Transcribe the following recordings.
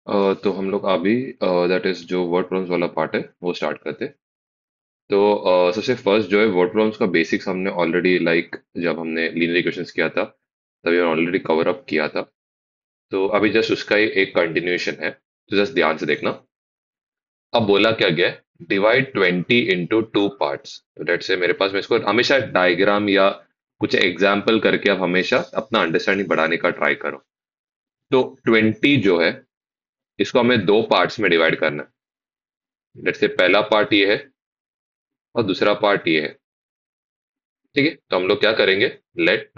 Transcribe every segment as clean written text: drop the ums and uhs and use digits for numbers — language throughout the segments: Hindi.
तो हम लोग अभी दैट इज जो वर्ड प्रॉब्लम्स वाला पार्ट है वो स्टार्ट करते हैं। तो सबसे फर्स्ट जो है वर्ड प्रॉब्लम्स का बेसिक्स हमने ऑलरेडी जब हमने लीनियर इक्वेशंस किया था तभी ऑलरेडी कवर अप किया था। तो अभी जस्ट उसका ही एक कंटिन्यूएशन है, तो जस्ट ध्यान से देखना। अब बोला क्या गया है, डिवाइड 20 इंटू टू पार्ट्स। तो डेट से मेरे पास, मैं इसको हमेशा डायग्राम या कुछ एग्जाम्पल करके आप हमेशा अपना अंडरस्टैंडिंग बढ़ाने का ट्राई करो। तो 20 जो है, इसको हमें दो पार्ट्स में डिवाइड करना है। लेट्स से पहला पार्ट ये है और दूसरा पार्ट ये है। ठीक है, तो हम लोग क्या करेंगे, लेट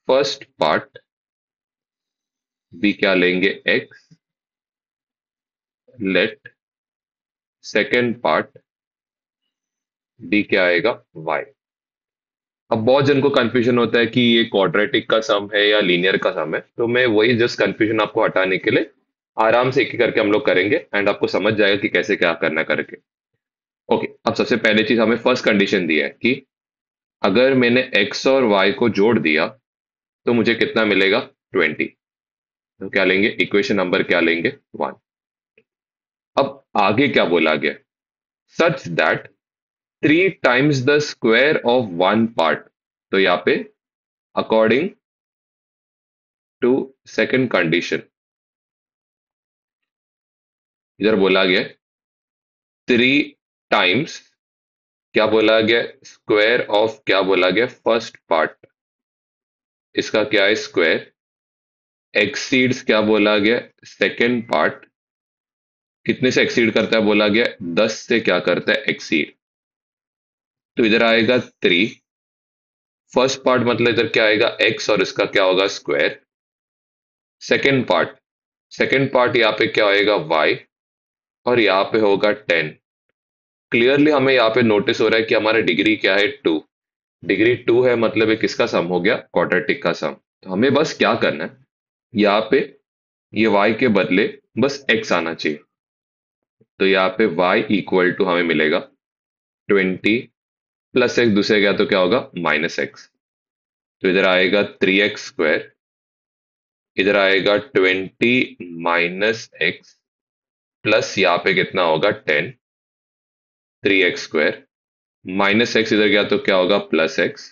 फर्स्ट पार्ट भी क्या लेंगे, एक्स। लेट सेकेंड पार्ट भी क्या आएगा, वाई। अब बहुत जन को कंफ्यूजन होता है कि ये क्वाड्रेटिक का सम है या लीनियर का सम है, तो मैं वही जस्ट कंफ्यूजन आपको हटाने के लिए आराम से एक एक करके हम लोग करेंगे एंड आपको समझ जाएगा कि कैसे क्या करना है करके। ओके, अब सबसे पहले चीज हमें फर्स्ट कंडीशन दी है कि अगर मैंने एक्स और वाई को जोड़ दिया तो मुझे कितना मिलेगा, 20। तो क्या लेंगे, इक्वेशन नंबर क्या लेंगे, 1। अब आगे क्या बोला गया, such that 3 times the square of one part. तो यहाँ पे अकॉर्डिंग टू सेकंड कंडीशन, इधर बोला गया 3 टाइम्स, क्या बोला गया, स्क्वायर ऑफ क्या बोला गया, फर्स्ट पार्ट, इसका क्या है स्क्वायर, एक्सीड्स क्या बोला गया, सेकंड पार्ट, कितने से एक्सीड करता है बोला गया, 10 से क्या करता है एक्सीड। तो इधर आएगा 3, फर्स्ट पार्ट मतलब इधर क्या आएगा एक्स और इसका क्या होगा square. Second part, second part यहाँ पे क्या होएगा वाई और यहाँ पे होगा 10। क्लियरली हमें यहाँ पे नोटिस हो रहा है कि हमारा डिग्री क्या है, 2। डिग्री 2 है मतलब ये किसका सम हो गया, क्वाड्रेटिक का सम। तो हमें बस क्या करना है, यहाँ पे ये y के बदले बस x आना चाहिए। तो यहाँ पे y इक्वल टू हमें मिलेगा 20 प्लस एक्स, दूसरे गया तो क्या होगा माइनस एक्स। तो इधर आएगा 3x स्क्वायर, इधर आएगा 20 माइनस एक्स प्लस यहाँ पे कितना होगा 10, 3x स्क्वायर माइनस एक्स, इधर गया तो क्या होगा प्लस एक्स।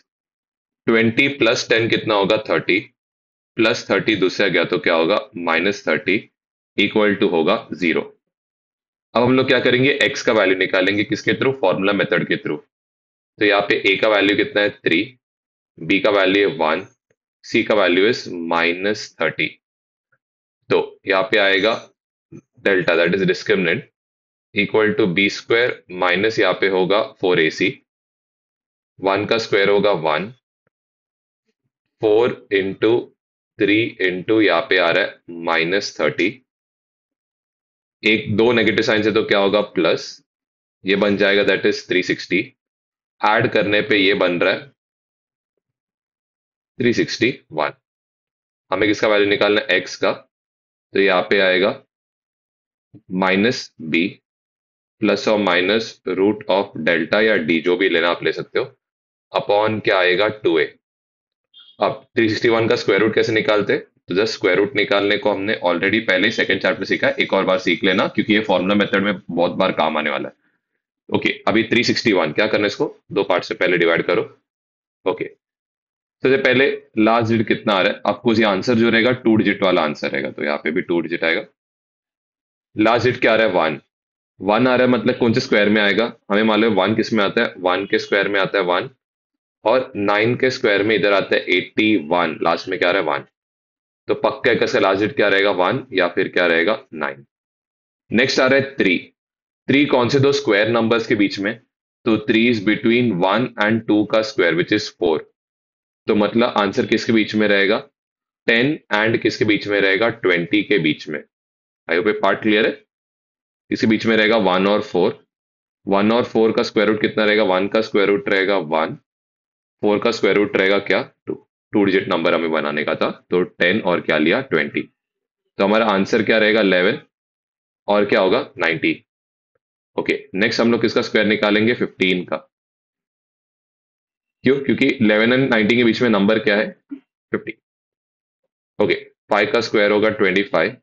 20 प्लस 10 कितना होगा 30, प्लस 30 दूसरा गया तो क्या होगा -30, इक्वल टू होगा 0। अब हम लोग क्या करेंगे, x का वैल्यू निकालेंगे किसके थ्रू, फॉर्मूला मेथड के थ्रू। तो यहाँ पे a का वैल्यू कितना है 3, b का वैल्यू है 1, c का वैल्यू इज -30। तो यहाँ पे आएगा delta that is discriminant equal to b square minus यहाँ पे होगा 4ac, 1 का स्क्वायर होगा 1, 4 इंटू 3 इंटू यहाँ पे आ रहा है -30, एक दो नेगेटिव साइन से तो क्या होगा प्लस, ये बन जाएगा दैट इज 360। ऐड करने पे ये बन रहा है 361। हमें किसका वैल्यू निकालना है, एक्स का। तो यहाँ पे आएगा -b प्लस और माइनस रूट ऑफ डेल्टा या डी, जो भी लेना आप ले सकते हो, अपॉन क्या आएगा 2a। अब 361 का स्क्वायर रूट कैसे निकालते हैं, तो जस्ट स्क्वायर रूट निकालने को हमने ऑलरेडी पहले ही सेकंड चैप्टर सीखा है, एक और बार सीख लेना क्योंकि ये फॉर्मूला मेथड में बहुत बार काम आने वाला है। ओके, अभी 361 क्या करना है, इसको दो पार्ट से पहले डिवाइड करो। ओके, सबसे पहले लास्ट डिजिट कितना आ रहा है, आपको ये आंसर जो रहेगा 2 डिजिट वाला आंसर रहेगा, तो यहाँ पे भी 2 डिजिट आएगा। लास्ट डिजिट क्या आ रहा है, 1। 1 आ रहा है मतलब कौन से स्क्वायर में आएगा, हमें मालूम है 1 किस में आता है, 1 के स्क्वायर में आता है 1, और 9 के स्क्वायर में इधर आता है 81, लास्ट में क्या आ रहा है 1। तो पक्का है कि इसका लास्ट डिजिट क्या रहेगा 1 या फिर क्या रहेगा 9। नेक्स्ट आ रहा है 3। 3 कौन से दो स्क्वायर नंबर्स के बीच में, तो 3 इज बिटवीन 1 and 2 का स्क्वायर विच इज 4। तो मतलब आंसर किसके बीच में रहेगा, 10 एंड किसके बीच में रहेगा, 20 के बीच में। आई होप ये पार्ट क्लियर है। किसके बीच में रहेगा, 1 और 4। 1 और 4 का स्क्वायर रूट कितना रहेगा, 1 का स्क्वायर रूट रहेगा 1, 4 का स्क्वायर रूट रहेगा क्या 2। 2 डिजिट नंबर हमें बनाने का था, तो 10 और क्या लिया 20। तो हमारा आंसर क्या रहेगा 11 और क्या होगा 90। ओके, नेक्स्ट हम लोग किसका स्क्वायर निकालेंगे, 15 का। क्यों, क्योंकि 11 एंड 19 के बीच में नंबर क्या है, 15। ओके, 5 का स्क्वायर होगा 25,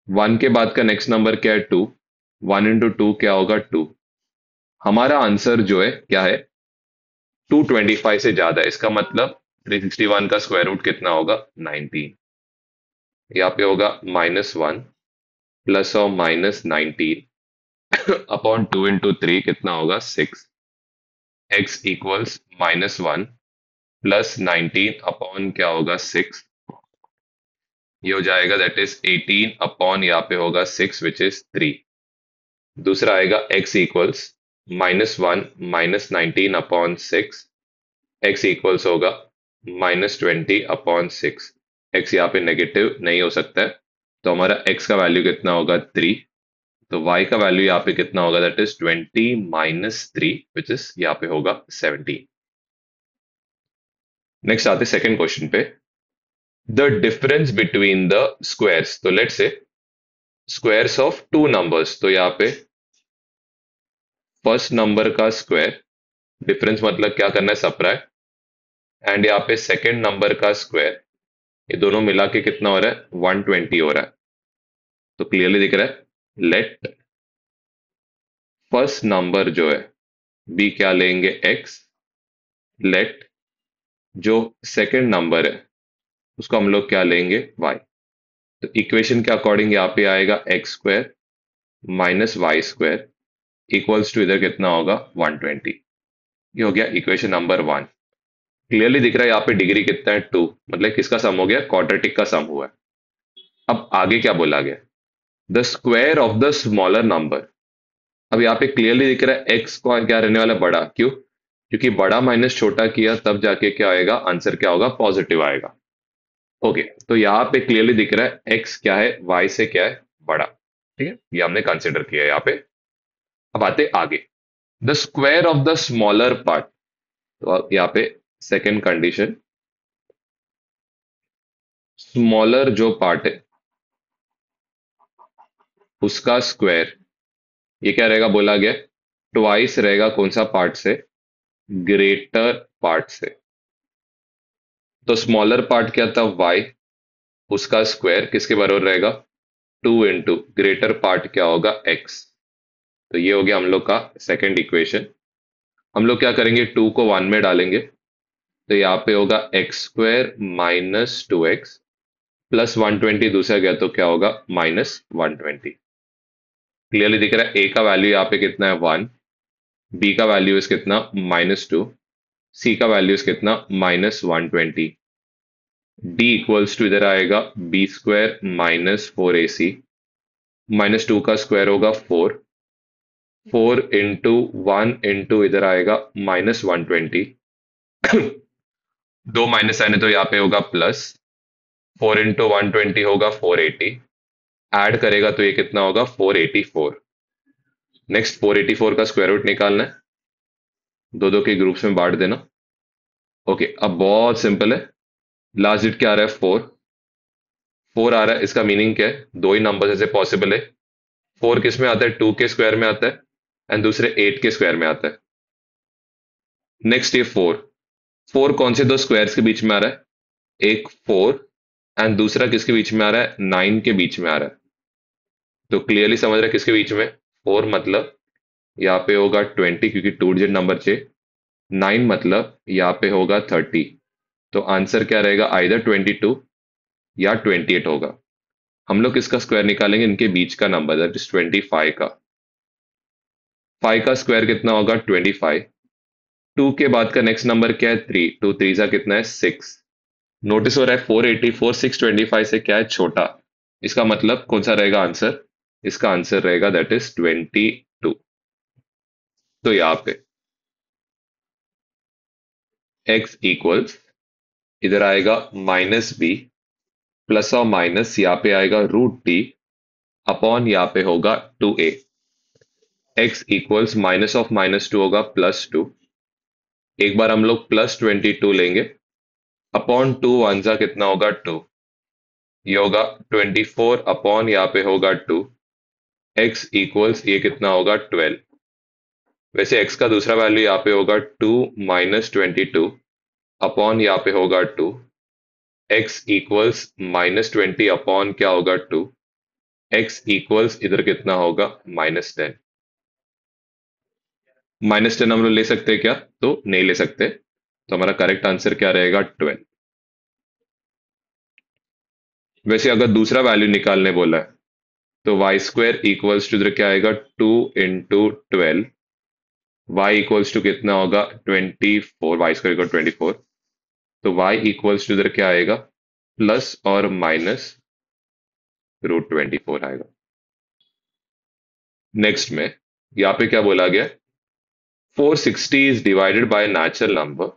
वन के बाद का नेक्स्ट नंबर क्या है? टू। वन इंटू टू क्या होगा? टू। हमारा आंसर जो है क्या है? 225 से ज्यादा है, इसका मतलब 361 का स्क्वायर रूट कितना होगा? 19। यहाँ पे होगा -1 प्लस और -19 अपॉन 2 इंटू 3 कितना होगा? 6। एक्स इक्वल्स -1 प्लस 19 अपॉन क्या होगा? 6। ये हो जाएगा दैट इज 18 अपॉन यहाँ पे होगा 6 विच इज 3। दूसरा आएगा x equals -1 -19 upon 6। x equals होगा -20 अपॉन 6। x यहाँ पे नेगेटिव नहीं हो सकता है, तो हमारा x का वैल्यू कितना होगा? 3। तो y का वैल्यू यहाँ पे कितना होगा? दैट इज 20 -3 विच इज यहाँ पे होगा 17। नेक्स्ट आते सेकंड क्वेश्चन पे। The difference between the squares, तो let's say squares of two numbers, तो यहाँ पे फर्स्ट नंबर का स्क्वायर, डिफरेंस मतलब क्या करना है? सब्ट्रैक्ट। एंड यहाँ पे सेकंड नंबर का स्क्वायर, ये दोनों मिला के कितना हो रहा है? 120 हो रहा है। तो क्लियरली दिख रहा है, लेट फर्स्ट नंबर जो है बी क्या लेंगे? x। लेट जो सेकंड नंबर है उसको हम लोग क्या लेंगे? y। तो इक्वेशन के अकॉर्डिंग यहाँ पे आएगा x square minus y square equals to इधर कितना होगा? 120। ये हो गया इक्वेशन नंबर 1। क्लियरली दिख रहा है यहाँ पे डिग्री कितना है? 2। मतलब किसका सम हो गया? क्वाड्रेटिक का सम हुआ है। अब आगे क्या बोला गया? The square of the smaller number. अब यहाँ पे क्लियरली दिख रहा है एक्स को क्या रहने वाला? बड़ा। क्यों? क्योंकि बड़ा माइनस छोटा किया तब जाके क्या आएगा? आंसर क्या होगा? पॉजिटिव आएगा। ओके, तो यहाँ पे क्लियरली दिख रहा है एक्स क्या है? वाई से क्या है? बड़ा। ठीक है, ये हमने कंसिडर किया है यहाँ पे। अब आते आगे, the square of the smaller part. तो अब यहाँ पे सेकेंड कंडीशन, स्मॉलर जो पार्ट है उसका स्क्वायर, ये क्या रहेगा? बोला गया ट्वाइस रहेगा कौन सा पार्ट से? ग्रेटर पार्ट से। तो स्मॉलर पार्ट क्या था? y। उसका स्क्वायर किसके बराबर रहेगा? 2 इंटू ग्रेटर पार्ट क्या होगा? x। तो ये हो गया हम लोग का सेकंड इक्वेशन। हम लोग क्या करेंगे? 2 को 1 में डालेंगे, तो यहाँ पे होगा एक्स स्क्वायर -2x प्लस 120 दूसरा गया तो क्या होगा? -120। क्लियरली दिख रहा है a का वैल्यू यहाँ पे कितना है? 1। b का वैल्यू इस कितना? -2। c का वैल्यू इस कितना? -120। d इक्वल्स टू इधर आएगा बी स्क्वायर -4ac, -2 का स्क्वायर होगा 4। 4 इंटू 1 इंटू इधर आएगा -120। दो माइनस आने तो यहाँ पे होगा प्लस। 4 इंटू 120 होगा 480। ऐड करेगा तो ये कितना होगा? 484। नेक्स्ट 484 का स्क्वायर रूट निकालना है, दो दो के ग्रुप्स में बांट देना। ओके, अब बहुत सिंपल है। लास्ट डिजिट क्या आ रहा है? 4। 4 आ रहा है, इसका मीनिंग क्या है? दो ही नंबर ऐसे पॉसिबल है। 4 किस में आता है? 2 के स्क्वायर में आता है, एंड दूसरे 8 के स्क्वायर में आता है। नेक्स्ट ये 4। 4 कौन से दो स्क्वायर्स के बीच में आ रहा है? एक 4 एंड दूसरा किसके बीच में आ रहा है? 9 के बीच में आ रहा है। तो क्लियरली समझ रहा है किसके बीच में? 4 मतलब यहाँ पे होगा 20 क्योंकि टू डिजिट नंबर चाहिए। 9 मतलब यहाँ पे होगा 30। तो आंसर क्या रहेगा? आइदर 22 या 28 होगा। हम लोग किसका स्क्वायर निकालेंगे? इनके बीच का नंबर, दैट इज 25 का। 5 का स्क्वायर कितना होगा? 25। 2 के बाद का नेक्स्ट नंबर क्या है? 3। 2 3 सा कितना है? 6। नोटिस हो रहा है 484 625 से क्या है? छोटा। इसका मतलब कौन सा रहेगा आंसर? इसका आंसर रहेगा दैट इज 22। तो यहाँ पे x इक्वल्स इधर आएगा -b प्लस और माइनस यहाँ पे आएगा √t अपॉन यहाँ पे होगा 2a। x equals minus of -2 होगा +2। एक बार हम लोग +22 लेंगे, अपॉन 2 वन जा कितना होगा? 2। ये होगा 24 अपॉन यहाँ पे होगा 2। x इक्वल्स ये कितना होगा? 12। वैसे x का दूसरा वैल्यू यहाँ पे होगा 2 -22 अपॉन यहाँ पे होगा 2। x इक्वल्स -20 अपॉन क्या होगा? 2। x इक्वल्स इधर कितना होगा -10। -10 हम लोग ले सकते हैं क्या? तो नहीं ले सकते, तो हमारा करेक्ट आंसर क्या रहेगा? 12। वैसे अगर दूसरा वैल्यू निकालने बोला है तो वाई स्क्वायर इक्वल्स टू इधर क्या आएगा? 2 × 12। वाई इक्वल्स टू कितना होगा? 24। वाई स्क्वायर इक्वल 24, तो वाई इक्वल्स टू इधर क्या आएगा? प्लस और माइनस √24 आएगा। नेक्स्ट में यहाँ पे क्या बोला गया? 460 is divided by a natural number,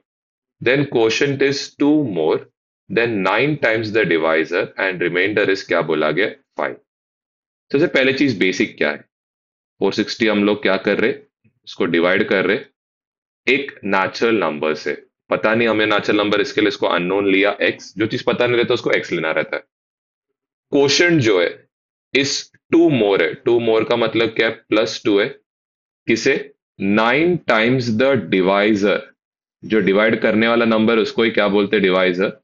then quotient is 2 more then 9 times the divisor and remainder is क्या बोला गया? 5। सबसे पहले चीज बेसिक क्या है? 460 हम लोग क्या कर रहे? इसको डिवाइड कर रहे एक नेचुरल नंबर से। पता नहीं हमें नेचुरल नंबर, इसके लिए इसको अननोन लिया x। जो चीज पता नहीं रहता उसको x लेना रहता है। क्वोशंट जो है इस 2 मोर है, 2 मोर का मतलब क्या है? +2 है। किसे? 9 टाइम्स द डिवाइजर। जो डिवाइड करने वाला नंबर उसको ही क्या बोलते हैं? डिवाइजर।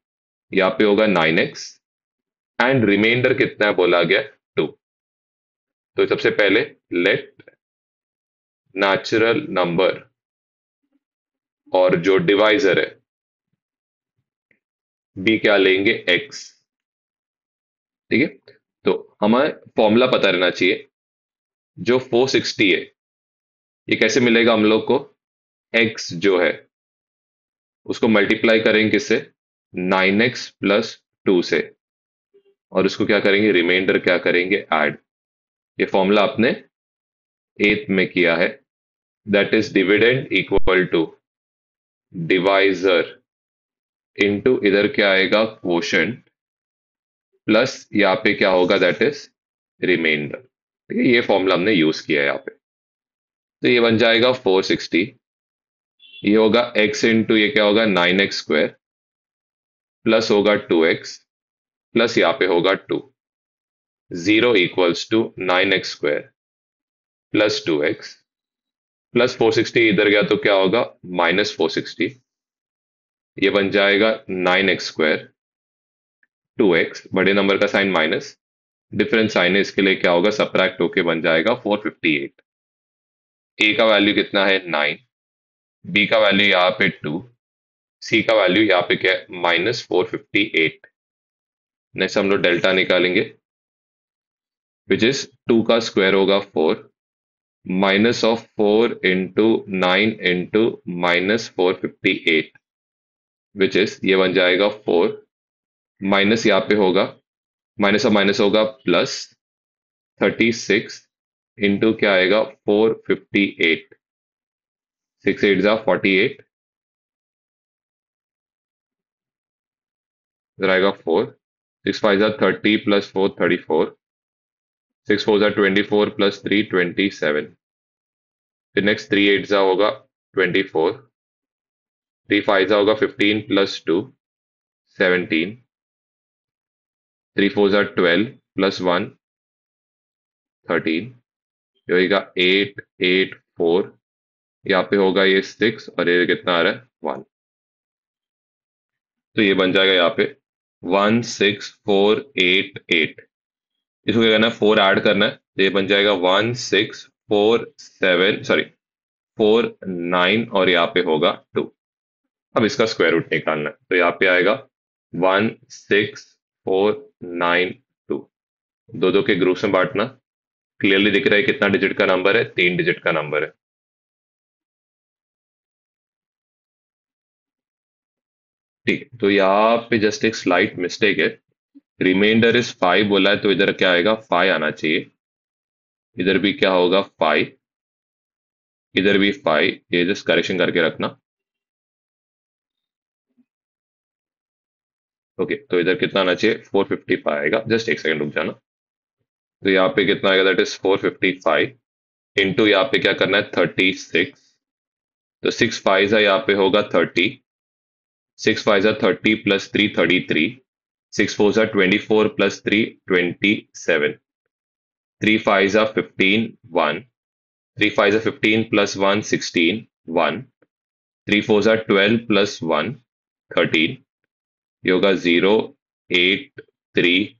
यहाँ पे होगा 9x एंड रिमाइंडर कितना है बोला गया? 2। तो सबसे पहले लेट नेचुरल नंबर और जो डिवाइजर है बी क्या लेंगे? x। ठीक है, तो हमें फॉर्मूला पता रहना चाहिए। जो 460 है ये कैसे मिलेगा हम लोग को? x जो है उसको मल्टीप्लाई करेंगे किससे? 9x + 2 से, और उसको क्या करेंगे? रिमाइंडर क्या करेंगे? ऐड। ये फॉर्मूला आपने 8th में किया है। That is dividend equal to divisor into इधर क्या आएगा? क्वोशंट प्लस यहाँ पे क्या होगा? That is remainder. ठीक है, ये फॉर्मूला हमने यूज किया है यहाँ पे। तो ये बन जाएगा 460। ये होगा x इंटू ये क्या होगा? 9x² प्लस होगा 2x प्लस यहाँ पे होगा 2। 0 equals to 9x² plus 2x plus 460 इधर गया तो क्या होगा? -460। ये बन जाएगा 9x² 2x, बड़े नंबर का साइन माइनस, डिफरेंस साइन है इसके लिए क्या होगा? सब्ट्रैक्ट होके बन जाएगा 458। ए का वैल्यू कितना है? 9। बी का वैल्यू यहाँ पे 2। सी का वैल्यू यहाँ पे क्या है? -458। नेक्स्ट हम लोग डेल्टा निकालेंगे, विच इज 2 का स्क्वायर होगा 4 minus of 4 into 9 into -458, which is ये बन जाएगा 4 माइनस यहाँ पे होगा माइनस और माइनस होगा +36 इंटू क्या आएगा? 458। 6 8 जा 48, इधर आएगा 4। 6 5 जा 30 + 4 34। 6 4 जा 24 + 3 27। फिर नेक्स्ट 3 8 जा होगा 24। 3 5 जा होगा 15 + 2 17। 3 4 जा 12 + 1 13। ये होगा 8 8 4। यहाँ पे होगा ये 6 और ये कितना आ रहा है? 1। तो ये बन जाएगा यहाँ पे 16488। इसको क्या करना है? 4 ऐड करना है, तो ये बन जाएगा 1647, सॉरी 49 और यहाँ पे होगा 2। अब इसका स्क्वायर रूट निकालना है, तो यहाँ पे आएगा 16492। दो दो के ग्रुप्स में बांटना। क्लियरली दिख रहा है कितना डिजिट का नंबर है? 3 डिजिट का नंबर है। ठीक है, तो यहाँ पे जस्ट एक स्लाइट मिस्टेक है। रिमाइंडर इज 5 बोला है तो इधर क्या आएगा? 5 आना चाहिए। इधर भी क्या होगा? 5। इधर भी 5। ये जस्ट करेक्शन करके रखना। ओके, तो इधर कितना आना चाहिए? 455 आएगा। जस्ट एक सेकंड रुक जाना। तो यहाँ पे कितना आएगा? दैट इज 455 इंटू यहाँ पे क्या करना है? 36। तो 6 5 यहाँ पे होगा 30। 6 5 30 + 3 33। 6 4 24 + 3 27। 3 5 15 1। 3 5 15 + 1 16 1। 3 4 12 + 1 13। ये होगा 0 8 3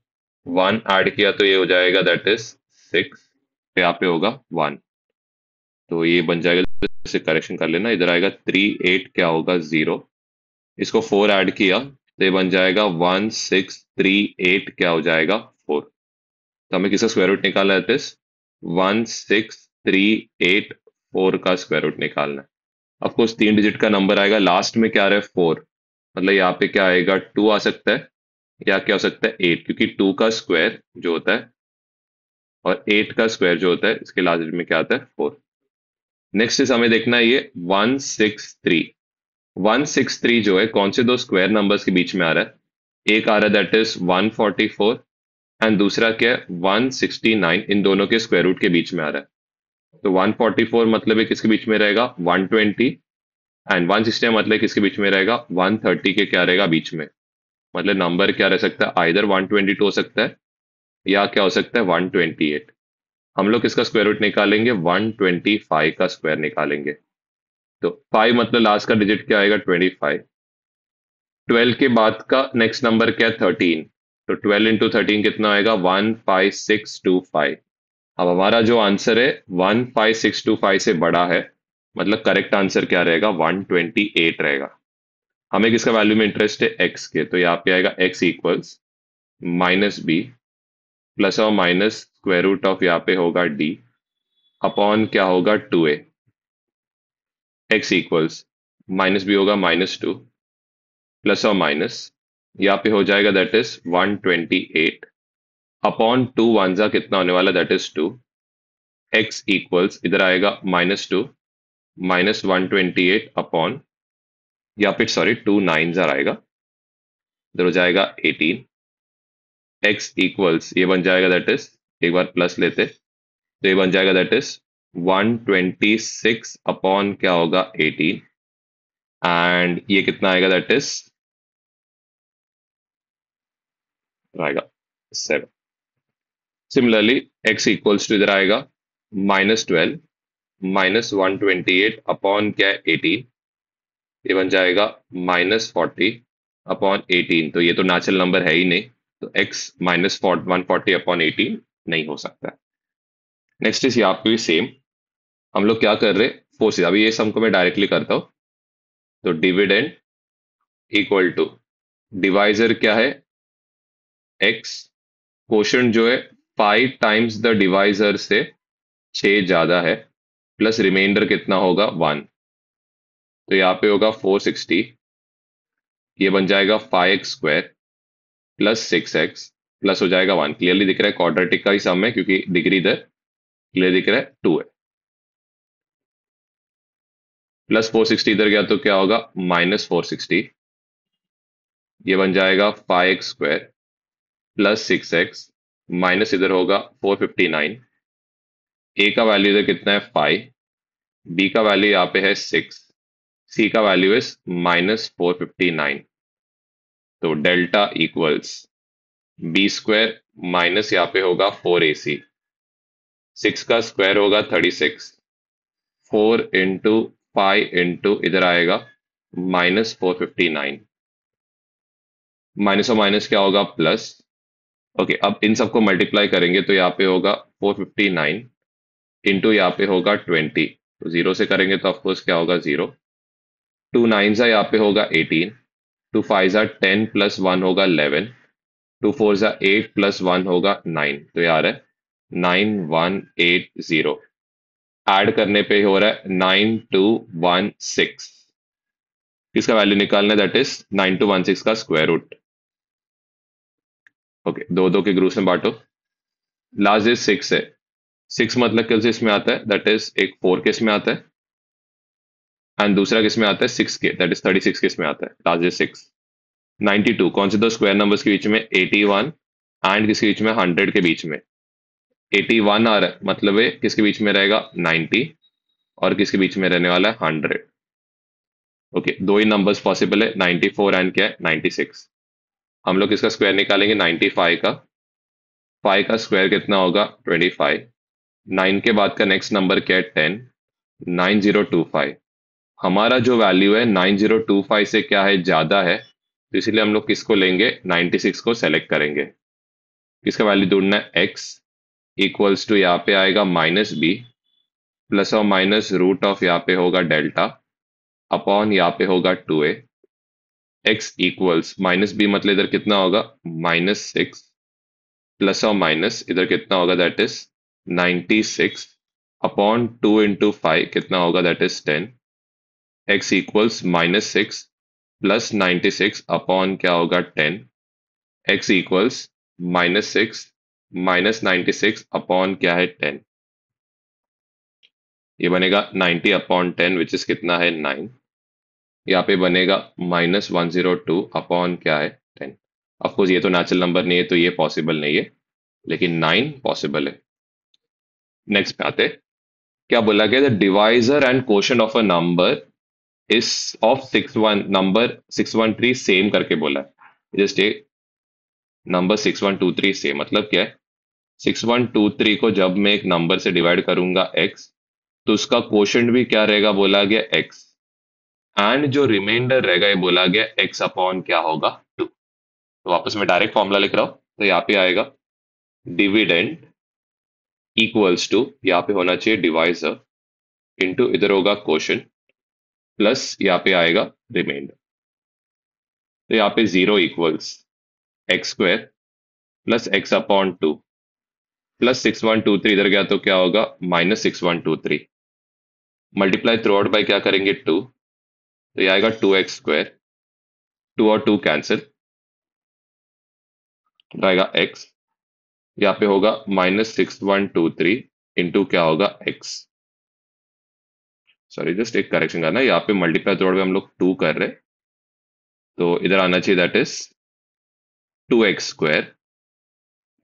1 ऐड किया तो ये हो जाएगा दैट इज 6, यहाँ पे होगा 1, तो ये बन जाएगा, इसे करेक्शन कर लेना, इधर आएगा 3 8 क्या होगा 0, इसको 4 ऐड किया तो ये बन जाएगा 1 6 3 8 क्या हो जाएगा 4। तो हमें किसका स्क्वायर रूट निकालना है, दिस 1 6 3 8 4 का स्क्वायर रूट निकालना है। ऑफ कोर्स 3 डिजिट का नंबर आएगा, लास्ट में क्या आ रहा है 4, मतलब यहाँ पे क्या आएगा 2 आ सकता है, या क्या हो सकता है 8, क्योंकि 2 का स्क्वायर जो होता है और 8 का स्क्वायर जो होता है इसके लास्ट डिजिट में क्या आता है 4। नेक्स्ट इज हमें देखना है ये 163, 163 जो है कौन से दो स्क्वायर नंबर्स के बीच में आ रहा है, एक आ रहा है दैट इज 144 एंड दूसरा क्या है 169, इन दोनों के स्क्वायर रूट के बीच में आ रहा है। तो 144 मतलब है किसके बीच में रहेगा 120, एंड 160 मतलब किसके बीच में रहेगा 130 के क्या रहेगा बीच में, मतलब नंबर क्या रह सकता है, आइदर 122 हो सकता है या क्या हो सकता है 128। हम लोग इसका स्क्वायर रूट निकालेंगे, 125 का स्क्वायर निकालेंगे, तो 5 मतलब लास्ट का डिजिट क्या आएगा 25, 12 के बाद का नेक्स्ट नंबर क्या है 13, तो 12 इंटू 13 कितना आएगा 15625। अब हमारा जो आंसर है 15625 से बड़ा है, मतलब करेक्ट आंसर क्या रहेगा 128 रहेगा। हमें किसका वैल्यू में इंटरेस्ट है एक्स के, तो यहाँ पे आएगा x equals minus B plus और माइनस स्क्वायर रूट ऑफ यहाँ पे होगा डी अपॉन क्या होगा 2a, x equals minus B होगा -2 प्लस और माइनस यहाँ पे हो जाएगा दैट इज 128 अपॉन 2 वन जा कितना होने वाला दैट इज 2, एक्स इक्वल्स इधर आएगा -2 -128 अपॉन, या फिर सॉरी 2 नाइन जार आएगा, इधर हो जाएगा 18, एक्स इक्वल्स ये बन जाएगा दैट इज, एक बार प्लस लेते तो ये बन जाएगा दैट इज 126 अपॉन क्या होगा 18, एंड ये कितना आएगा दैट इज आएगा 7। सिमिलरली x इक्वल्स टू इधर आएगा -12 -128 अपॉन क्या है 18, ये बन जाएगा -40 अपॉन 18, तो ये तो नेचुरल नंबर है ही नहीं, तो x -140 अपॉन 18 नहीं हो सकता। नेक्स्ट इज यहाँ पे भी सेम, हम लोग क्या कर रहे हैं फोर्स, अभी ये सम को मैं डायरेक्टली करता हूँ, तो डिविडेंड इक्वल टू डिवाइजर क्या है x, क्वोशंट जो है 5 टाइम्स द डिवाइजर से 6 ज्यादा है, प्लस रिमाइंडर कितना होगा 1, तो यहाँ पे होगा 460, ये बन जाएगा 5x square plus 6x plus हो जाएगा 1, क्लियरली दिख रहा है क्वाड्रेटिक का ही सम है क्योंकि डिग्री इधर क्लियर दिख रहा है 2 है, प्लस 460 इधर गया तो क्या होगा -460, ये बन जाएगा 5x square plus 6x minus इधर होगा 459, a का वैल्यू इधर कितना है 5, b का वैल्यू यहाँ पे है 6, c का वैल्यू इज -459, तो delta equals b square minus यहाँ पे होगा 4ac, 6 का स्क्वायर होगा 36, 4 इंटू 5 इंटू इधर आएगा -459, माइनस और माइनस क्या होगा प्लस, ओके अब इन सबको मल्टीप्लाई करेंगे तो यहाँ पे होगा 459 इंटू यहाँ पे होगा 20, तो जीरो से करेंगे तो ऑफकोर्स क्या होगा 0, 2 नाइन सा यहाँ पे होगा 18, 2 फाइव सा 10 प्लस 1 होगा 11, 2 फोर सा 8 प्लस 1 होगा 9, तो यार है 9180, ऐड करने पे हो रहा है 9216, किसका वैल्यू निकालना है दैट इज 9216 का स्क्वायर रूट। ओके दो दो के ग्रुप्स में बांटो, लास्ट इज 6 है, 6 मतलब किस इसमें आता है दैट इज एक 4 किस में आता है एंड दूसरा किस में आता है 6 के, दैट इज 36 किस में आता है, लास्ट इज 6, 92 कौन से दो स्क्वायर नंबर्स के बीच में 81 एंड किसके बीच में 100 के बीच में, 81 आ रहा है मतलब ये किसके बीच में रहेगा 90 और किसके बीच में रहने वाला है 100। ओके दो ही नंबर्स पॉसिबल है 94 एंड क्या है 96, हम लोग इसका स्क्वायर निकालेंगे 95 का, 5 का स्क्वायर कितना होगा 25, 9 के बाद का नेक्स्ट नंबर क्या है 10, 9025, हमारा जो वैल्यू है 9025 से क्या है ज्यादा है, तो इसलिए हम लोग किसको लेंगे 96 को सेलेक्ट करेंगे। किसका वैल्यू ढूंढना है, x इक्वल्स टू यहाँ पे आएगा -b प्लस और माइनस रूट ऑफ यहाँ पे होगा डेल्टा अपॉन यहाँ पे होगा 2a। x इक्वल्स -b मतलब इधर कितना होगा, -6 प्लस और माइनस इधर कितना होगा, दैट इज 96 अपॉन 2 into 5 कितना होगा, that is 10। x equals -6 plus 96 upon क्या होगा 10। x इक्वल्स -6 माइनस 96 अपॉन क्या है 10। ये बनेगा 90 अपॉन 10 विच इज कितना है 9। यहाँ पे बनेगा -102 अपॉन क्या है 10। ऑफकोर्स ये तो नेचुरल नंबर नहीं है तो ये पॉसिबल नहीं है, लेकिन 9 पॉसिबल है। नेक्स्ट पे आते हैं। क्या बोला गया, the divisor and quotient of a number is of 61 number 613 same करके बोला है। जस्ट ए नंबर 6123 सेम मतलब क्या है, 6123 को जब मैं एक नंबर से डिवाइड करूंगा x तो उसका क्वोशंट भी क्या रहेगा, बोला गया x, एंड जो रिमाइंडर रहेगा ये बोला गया x अपॉन क्या होगा 2। तो वापस मैं डायरेक्ट फॉर्मूला लिख रहा हूं, तो यहाँ पे आएगा डिविडेंड इक्वल्स टू, यहाँ पे होना चाहिए डिवाइजर इनटू इधर होगा क्वोशंट प्लस यहाँ पे आएगा रिमाइंडर। तो यहाँ पे 0 equals x square plus x upon 2 plus 6123 इधर गया तो क्या होगा -6123 मल्टीप्लाई थ्रू आउट बाई क्या करेंगे 2, तो ये आएगा 2x²। 2 और 2 कैंसिल रहेगा x, यहाँ पे होगा -6123 इंटू क्या होगा x। सॉरी जस्ट एक करेक्शन करना है, यहाँ पे मल्टीप्लाई थ्रू आउट में हम लोग 2 कर रहे हैं तो इधर आना चाहिए दैट इज 2x²।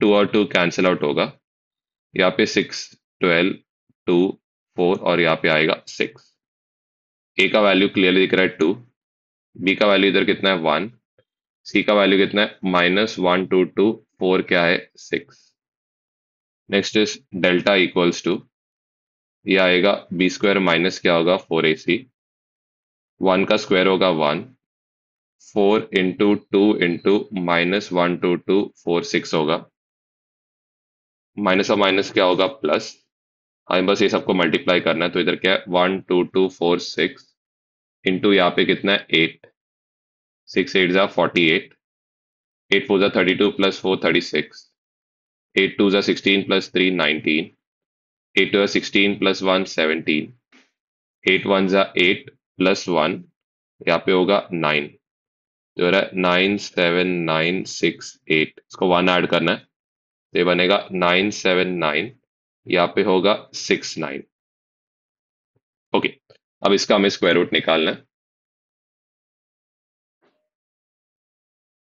2 और 2 कैंसिल आउट होगा, यहाँ पे 6 12 2 4 और यहाँ पे आएगा 6। a का वैल्यू क्लियरली दिख रहा है 2, b का वैल्यू इधर कितना है 1, c का वैल्यू कितना है -122 4 क्या है 6। Next is delta equals to, ये आएगा b² माइनस क्या होगा 4ac, 1 का स्क्वायर होगा 1, 4 इंटू 2 इंटू -122 4 6 होगा, माइनस और माइनस क्या होगा प्लस। हमें बस ये सबको मल्टीप्लाई करना है तो इधर क्या है 1 2 2 4 6 इंटू यहाँ पे कितना है 8, 6 8 जा 48, 8 4 जा 32 प्लस 4 36, 8 2 जा 16 प्लस 3 19, 8 2 जा 16 प्लस 1 17, 8 1 जा 8 प्लस 1 यहाँ पे होगा 9, जो रहा है 97968, इसको 1 ऐड करना है तो ये बनेगा 979, यहाँ पे होगा 69। ओके, अब इसका हमें स्क्वायर रूट निकालना है।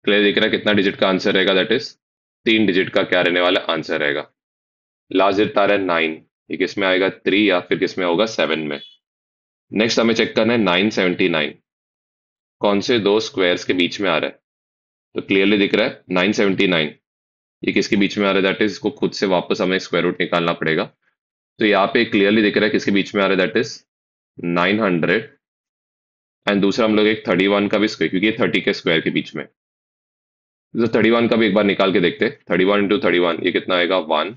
क्लियर दिख रहा है कितना डिजिट का आंसर रहेगा, दैट इज 3 डिजिट का क्या रहने वाला आंसर रहेगा। लास्ट डिजिट आ रहा है 9, ये किस में आएगा 3 या फिर किस में होगा 7 में। नेक्स्ट हमें चेक करना है 979 कौन से दो स्क्वायर्स के बीच में आ रहा है, तो क्लियरली दिख रहा है 979 ये किसके बीच में आ रहा है, दैट इज इसको खुद से वापस हमें स्क्वायर रूट निकालना पड़ेगा। तो यहाँ पे क्लियरली दिख रहा है किसके बीच में आ रहा है, दैट इज 900, एंड दूसरा हम लोग एक 31 का भी स्क्वायर, क्योंकि ये 30 के स्क्वायर के बीच में, तो 31 का भी एक बार निकाल के देखते हैं। 31 इंटू 31 ये कितना आएगा 1,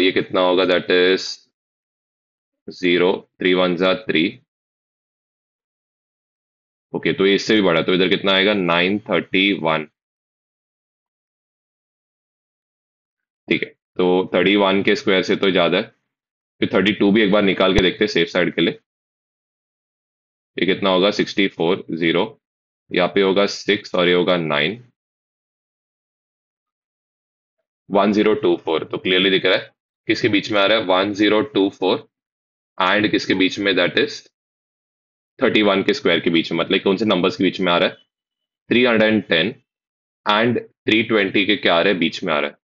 ये कितना होगा, दैट इज 0, 3 1 जा 3। ओके, तो ये इससे भी बड़ा, तो इधर कितना आएगा 931। ठीक है, तो 31 के स्क्वायर से तो ज्यादा है, फिर 32 भी एक बार निकाल के देखते हैं सेफ साइड के लिए। ये कितना होगा 64 0, यहाँ पे होगा 6 और ये होगा 9, 1024, तो क्लियरली दिख रहा है किसके बीच में आ रहा है 1024 एंड किसके बीच में, दैट इज 31 के स्क्वायर के बीच में, मतलब कौन से नंबर्स के बीच में आ रहा है 310 एंड 320 के क्या आ रहा है बीच में आ रहा है।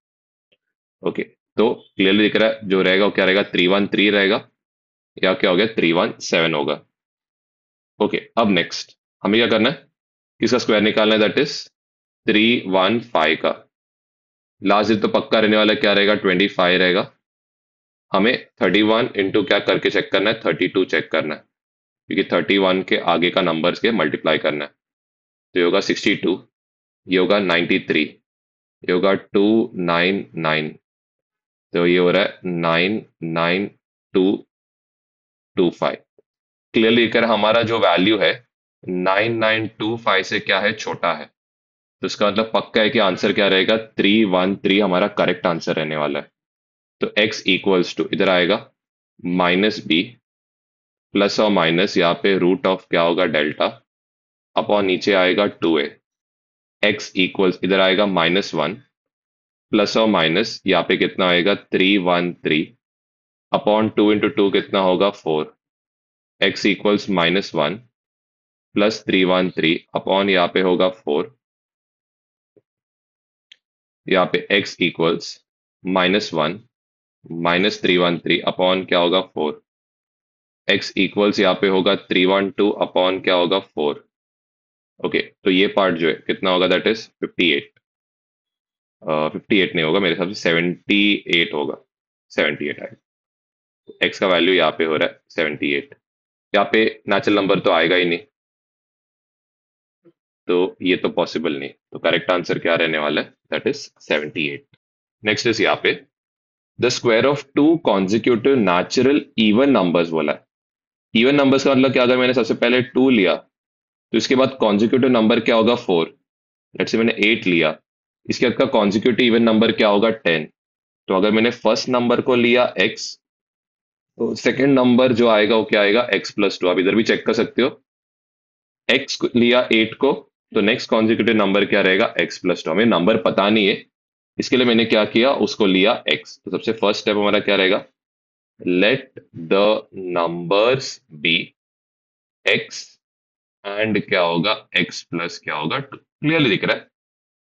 ओके, तो क्लियरली दिख रहा है जो रहेगा वो क्या रहेगा 313 रहेगा, या क्या हो गया 317 होगा। ओके, अब नेक्स्ट हमें क्या करना है, किसका स्क्वायर निकालना है, दैट इज 315 का। लास्ट दिन तो पक्का रहने वाला क्या रहेगा 25 रहेगा। हमें 31 इंटू क्या करके चेक करना है 32 चेक करना है, क्योंकि 31 के आगे का नंबर्स के मल्टीप्लाई करना है। तो ये होगा 62, ये होगा 93, ये होगा 299, तो ये हो रहा है 99225। क्लियरली कर हमारा जो वैल्यू है 9925 से क्या है, छोटा है। तो इसका मतलब पक्का है कि आंसर क्या रहेगा, 313 हमारा करेक्ट आंसर रहने वाला है। तो x इक्वल्स टू इधर आएगा -b प्लस और माइनस यहाँ पे रूट ऑफ क्या होगा, डेल्टा, अपॉन नीचे आएगा 2a। x इक्वल्स इधर आएगा -1 प्लस और माइनस यहाँ पे कितना आएगा, 313 अपॉन 2 इंटू टू कितना होगा, 4। x इक्वल्स -1 प्लस 313 अपॉन यहाँ पे होगा 4। यहाँ पे x इक्वल्स -1 -313 अपॉन क्या होगा, 4। x इक्वल्स यहाँ पे होगा 312 अपॉन क्या होगा, 4। ओके, तो ये पार्ट जो है कितना होगा, दैट इज 58। 58 नहीं होगा, मेरे हिसाब से 78 होगा। 78 है, एक्स का वैल्यू यहाँ पे हो रहा है 78। यहाँ पे नेचुरल नंबर तो आएगा ही नहीं, तो ये तो पॉसिबल नहीं। तो करेक्ट आंसर क्या रहने वाला है, दैट इज 78। नेक्स्ट इज यहाँ पे the square of two consecutive natural even numbers बोला है। इवन नंबर्स का मतलब क्या, अगर मैंने सबसे पहले 2 लिया तो इसके बाद कॉन्जिक्यूटिव नंबर क्या होगा, 4। लेट्स से मैंने 8 लिया, इसके बाद का कॉन्जिक्यूटिव इवन नंबर क्या होगा, 10। तो अगर मैंने फर्स्ट नंबर को लिया x, तो सेकंड नंबर जो आएगा वो क्या आएगा, x+2। आप इधर भी चेक कर सकते हो, x लिया 8 को, तो नेक्स्ट कॉन्जिक्यूटिव नंबर क्या रहेगा, x+2। हमें नंबर पता नहीं है, इसके लिए मैंने क्या किया, उसको लिया x। तो सबसे फर्स्ट स्टेप हमारा क्या रहेगा, let the numbers be x and क्या होगा, x प्लस क्या होगा 2। क्लियरली दिख रहा है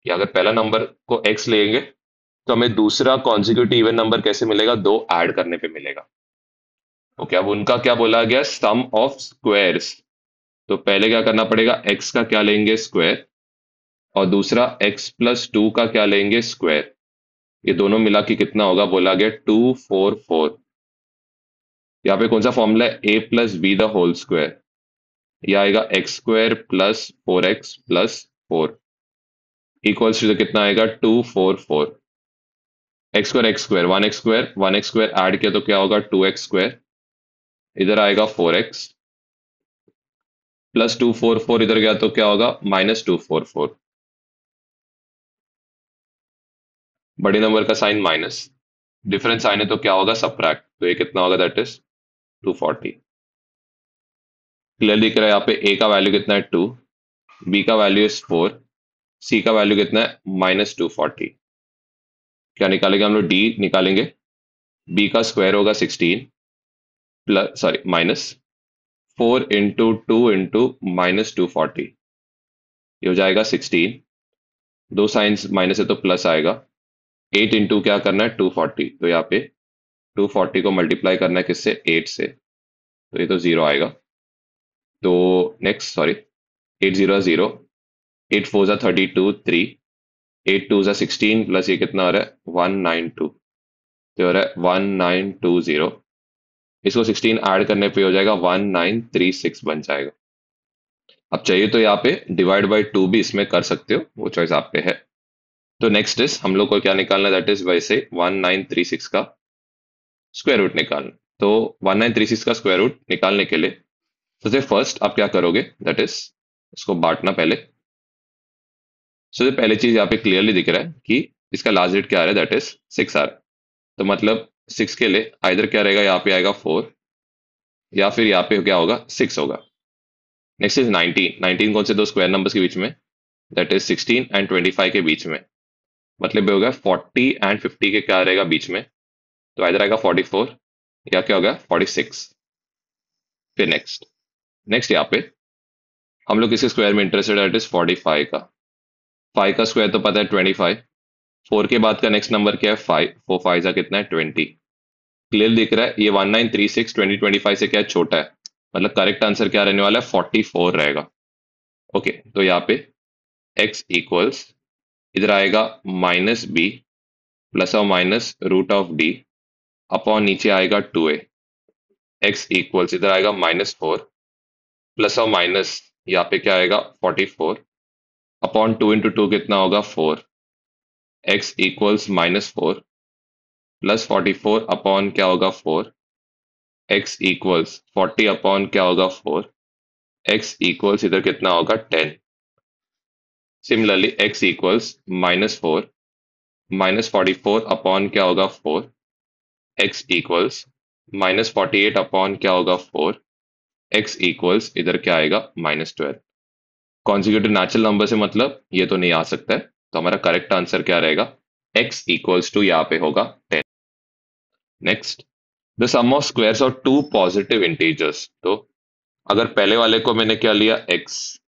कि अगर पहला नंबर को x लेंगे तो हमें दूसरा कॉन्जिक्यूटिव इवन नंबर कैसे मिलेगा, दो ऐड करने पे मिलेगा। ओके, अब उनका क्या बोला गया, सम ऑफ स्क्वायर्स। तो पहले क्या करना पड़ेगा, x का क्या लेंगे, स्क्वायर, और दूसरा x+2 का क्या लेंगे, स्क्वायर। ये दोनों मिला के कितना होगा, बोला गया 244। यहाँ पे कौन सा फॉर्मूला है, a+b द होल स्क्वायर। यह आएगा x² plus 4x plus 4 equals to कितना आएगा, 244। x² 1x² ऐड किया तो क्या होगा, 2x²। इधर आएगा 4x प्लस 244, इधर गया तो क्या होगा, -244। बड़े नंबर का साइन माइनस, डिफरेंस साइन है तो क्या होगा, सबट्रैक्ट। तो ये कितना होगा, दैट इज 240। क्लियर दिख रहा है, यहाँ पे a का वैल्यू कितना है 2, b का वैल्यू इज 4, c का वैल्यू कितना है -240। क्या निकालेंगे हम लोग, d निकालेंगे। b का स्क्वायर होगा 16 plus sorry minus 4 into 2 into -240, ये हो जाएगा 16। दो साइंस माइनस है तो प्लस आएगा। 8 इंटू क्या करना है, 240। तो यहाँ पे 240 को मल्टीप्लाई करना है किससे, 8 से, तो ये तो जीरो आएगा। तो नेक्स्ट सॉरी, 8 0 0, 8 4 32 3, 8 2 16 प्लस ये कितना हो रहा है, 192। तो हो रहा है 1920। इसको 16 ऐड करने पे हो जाएगा 1936 बन जाएगा। अब चाहिए तो यहाँ पे डिवाइड बाई 2 भी इसमें कर सकते हो, वो चॉइस आप पे है। तो नेक्स्ट इज हम लोग को क्या निकालना है, दैट इज वैसे 1936 का स्क्वायर रूट निकालना। तो 1936 का स्क्वायर रूट निकालने के लिए सबसे फर्स्ट आप क्या करोगे, दैट इज इसको बांटना पहले। सबसे पहली चीज यहाँ पे क्लियरली दिख रहा है कि इसका लास्ट डेट क्या आ रहा है, दैट इज 6 आ रहा है। तो मतलब 6 के लिए इधर क्या रहेगा, यहाँ पे आएगा 4, या फिर यहाँ पे क्या होगा, 6 होगा। Next is 19। 19 कौन से दो स्क्वायर नंबर्स के बीच में, दैट इज 16 एंड 25 के बीच में। मतलब ये होगा 40 एंड 50 के क्या रहेगा बीच में, तो इधर आएगा 44, या क्या होगा 46। फिर नेक्स्ट नेक्स्ट यहाँ पे हम लोग किसके स्क्वायर में इंटरेस्टेड है, दैट इज 45 का। 5 का स्क्वायर तो पता है 25। 4 के बाद का नेक्स्ट नंबर क्या है, 5। 4 5 का कितना है, 20। क्लियर दिख रहा है, ये 1936 2025 से क्या है, छोटा है। मतलब करेक्ट आंसर क्या रहने वाला है, 44 रहेगा। ओके, तो यहाँ पे x इक्वल्स इधर आएगा -b प्लस और minus root of d upon नीचे आएगा 2a। x इक्वल्स इधर आएगा -4 प्लस और माइनस यहाँ पे क्या आएगा 44 अपॉन 2 इंटू टू कितना होगा 4। x इक्वल्स -4 प्लस 44 अपॉन क्या होगा 4, x इक्वल्स 40 अपॉन क्या होगा 4, x इक्वल्स इधर कितना होगा 10। सिमिलरली x इक्वल्स -4 -44 अपॉन क्या होगा 4, x इक्वल्स -48 अपॉन क्या होगा 4, x इक्वल्स इधर क्या आएगा -12। कॉन्जिक्यूटिव नेचुरल नंबर से मतलब ये तो नहीं आ सकता है, तो हमारा करेक्ट आंसर क्या रहेगा, x इक्वल्स टू यहाँ पे होगा 10। Next, the sum of squares of two positive integers. तो अगर पहले वाले को मैंने क्या लिया x,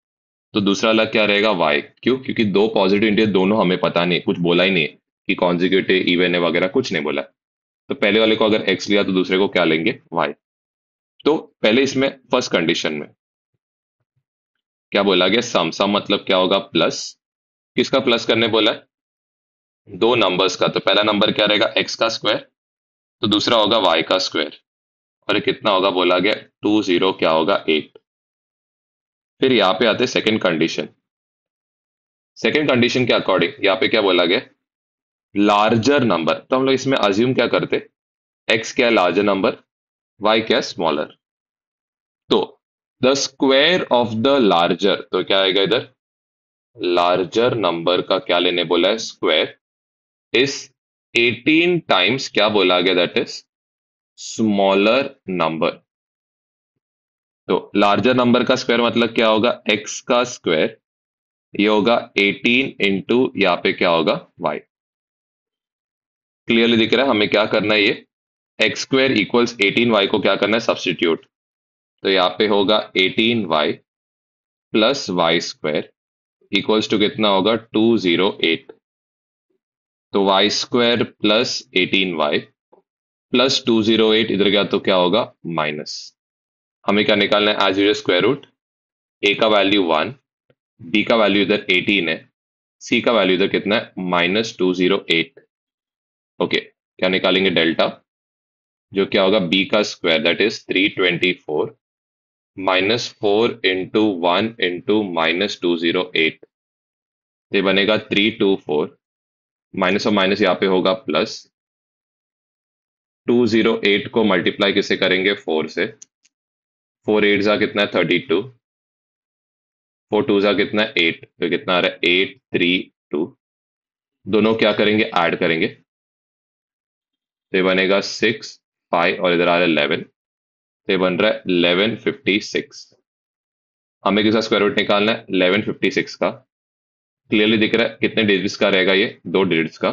तो दूसरा वाला क्या रहेगा y। क्यों? क्योंकि दो पॉजिटिव इंटीजर दोनों हमें पता नहीं, कुछ बोला ही नहीं है कि कॉन्जिक्यूटिव इवन है वगैरह, कुछ नहीं बोला। तो पहले वाले को अगर x लिया तो दूसरे को क्या लेंगे, y। तो पहले इसमें फर्स्ट कंडीशन में क्या बोला गया, सम। सम मतलब क्या होगा, प्लस। किसका प्लस करने बोला है, दो नंबर्स का। तो पहला नंबर क्या रहेगा, x का स्क्वायर, तो दूसरा होगा y का स्क्वायर। और ये कितना होगा बोला गया, 20 क्या होगा 8। फिर यहाँ पे आते सेकंड कंडीशन। सेकंड कंडीशन के अकॉर्डिंग यहाँ पे क्या बोला गया, लार्जर नंबर। तो हम लोग इसमें अज्यूम क्या करते, x क्या है लार्जर नंबर, y क्या है स्मॉलर। तो the square of the larger, तो क्या आएगा इधर, लार्जर नंबर का क्या लेने बोला है, स्क्वायर, इस 18 टाइम्स क्या बोला गया, दैट इज स्मॉलर नंबर। तो लार्जर नंबर का स्क्वायर मतलब क्या होगा, x का स्क्वायर, ये होगा 18 इंटू यहाँ पे क्या होगा y। क्लियरली दिख रहा है हमें क्या करना है, ये एक्स स्क्वायर इक्वल्स 18y को क्या करना है, सब्सटीट्यूट। तो यहाँ पे होगा 18y plus y square equals to कितना होगा 208। तो Y square plus 18y plus 208 इधर गया तो क्या होगा माइनस। हमें क्या निकालना है, एज यूजुअल स्क्वायर रूट। ए का वैल्यू 1, बी का वैल्यू इधर 18 है, सी का वैल्यू इधर कितना है -208। ओके, क्या निकालेंगे, डेल्टा, जो क्या होगा बी का square that is 324 -4 into 1 into -208। ये बनेगा 324, माइनस और माइनस यहाँ पे होगा प्लस। 208 को मल्टीप्लाई किसे करेंगे, 4 से। 4 8 जा कितना है 32, 4 2 जा कितना है 8, तो कितना आ रहा है 832। दोनों क्या करेंगे, ऐड करेंगे, तो ये बनेगा 6 5 और इधर आ रहा है 11, तो ये बन रहा है 1156। हमें किसका स्क्वायर रूट निकालना है, 1156 का। क्लियरली दिख रहा है कितने डिजिट्स का रहेगा, ये दो डिजिट्स का।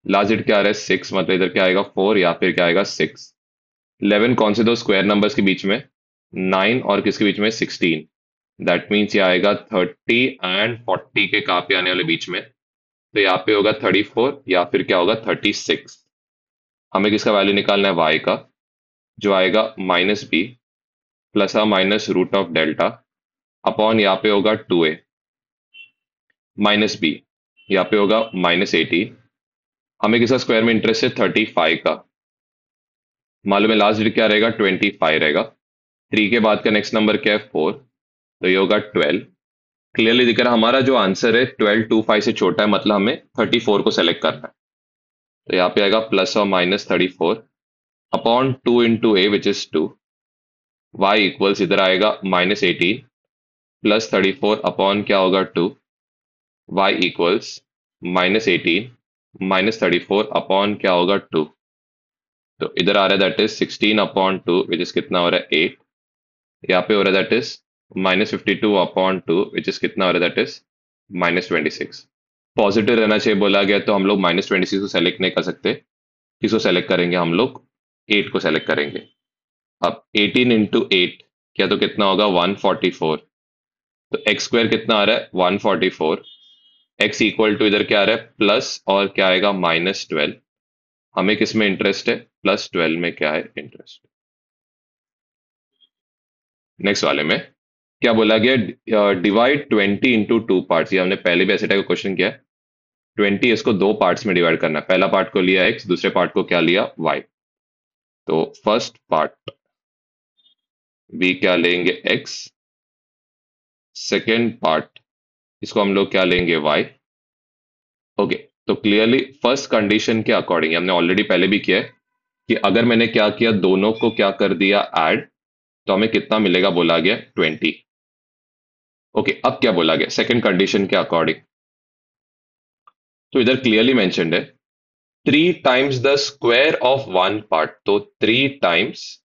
लास्ट डिजिट क्या आ रहा है 6, मतलब इधर क्या आएगा 4 या फिर क्या आएगा 6। 11 कौन से दो स्क्वायर नंबर्स के बीच में, 9 और किसके बीच में 16। दैट मीन्स ये आएगा 30 एंड 40 के कहाँ पे आने वाले बीच में, तो यहाँ पे होगा 34 या फिर क्या होगा 36। हमें किसका वैल्यू निकालना है, y का, जो आएगा -b plus minus root of delta upon यहाँ पे होगा 2a -b, यहाँ पे होगा -18। हमें किसका स्क्वायर में इंटरेस्ट है, 35 का। मालूम है लास्ट डिजिट क्या रहेगा, 25 रहेगा। 3 के बाद का नेक्स्ट नंबर क्या है 4, तो ये होगा 12। क्लियरली दिख रहा है हमारा जो आंसर है 12 25 से छोटा है, मतलब हमें 34 को सेलेक्ट करना है। तो यहाँ पे आएगा प्लस और -34 upon 2 into a which is 2, y equals इधर आएगा -18 प्लस 34 अपॉन क्या होगा 2, वाई इक्वल्स -18 -34 अपॉन क्या होगा 2। तो इधर आ रहा है that is 16 upon 2 which is कितना हो रहा है 8। यहाँ पे हो रहा है that is -52 upon 2 which is कितना हो रहा है दैट इज -26। पॉजिटिव रहना चाहिए बोला गया, तो हम लोग -26 को सेलेक्ट नहीं कर सकते। किसको सेलेक्ट करेंगे, हम लोग 8 को सेलेक्ट करेंगे। अब 18 इंटू 8 क्या, तो कितना होगा 144। तो एक्स स्क्वायर कितना आ रहा है 144, एक्स इक्वल टू इधर क्या आ रहा है प्लस और क्या आएगा -12। हमें किस में इंटरेस्ट है, +12 में क्या है इंटरेस्ट। नेक्स्ट वाले में क्या बोला गया, डिवाइड 20 इंटू 2 पार्ट्स। ये हमने पहले भी ऐसे टाइप का क्वेश्चन किया है। 20 इसको दो पार्ट्स में डिवाइड करना है, पहला पार्ट को लिया एक्स, दूसरे पार्ट को क्या लिया वाई। तो फर्स्ट पार्ट भी क्या लेंगे एक्स, सेकेंड पार्ट इसको हम लोग क्या लेंगे वाई, ओके, तो क्लियरली फर्स्ट कंडीशन के अकॉर्डिंग हमने ऑलरेडी पहले भी किया है कि अगर मैंने क्या किया, दोनों को क्या कर दिया ऐड, तो हमें कितना मिलेगा, बोला गया 20। ओके, अब क्या बोला गया सेकंड कंडीशन के अकॉर्डिंग, तो इधर क्लियरली मेंशन्ड है 3 times the square of one part, तो 3 times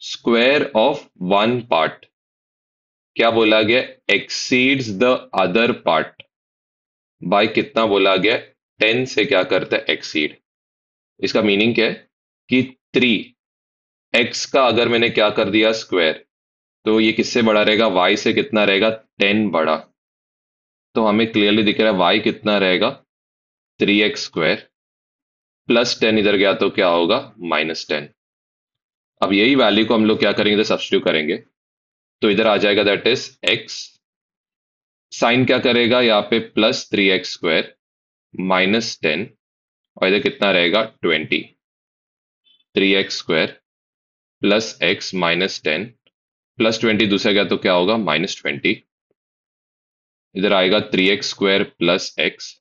square of one part क्या बोला गया, exceeds the other part by कितना बोला गया, 10 से क्या करता है एक्सीड। इसका मीनिंग क्या है कि 3x का अगर मैंने क्या कर दिया स्क्वायर, तो ये किससे बड़ा रहेगा, y से कितना रहेगा, 10 बड़ा। तो हमें क्लियरली दिख रहा है y कितना रहेगा, 3x स्क्वायर प्लस 10 इधर गया तो क्या होगा, -10। अब यही वैल्यू को हम लोग क्या करेंगे, इधर सब्स्टिट्यूट करेंगे, तो इधर आ जाएगा दैट इज x, साइन क्या करेगा यहाँ पे, +3x स्क्वायर -10, और इधर कितना रहेगा 20, 3x स्क्वायर प्लस x -10 +20 दूसरा गया तो क्या होगा, -20। इधर आएगा 3x स्क्वायर प्लस x,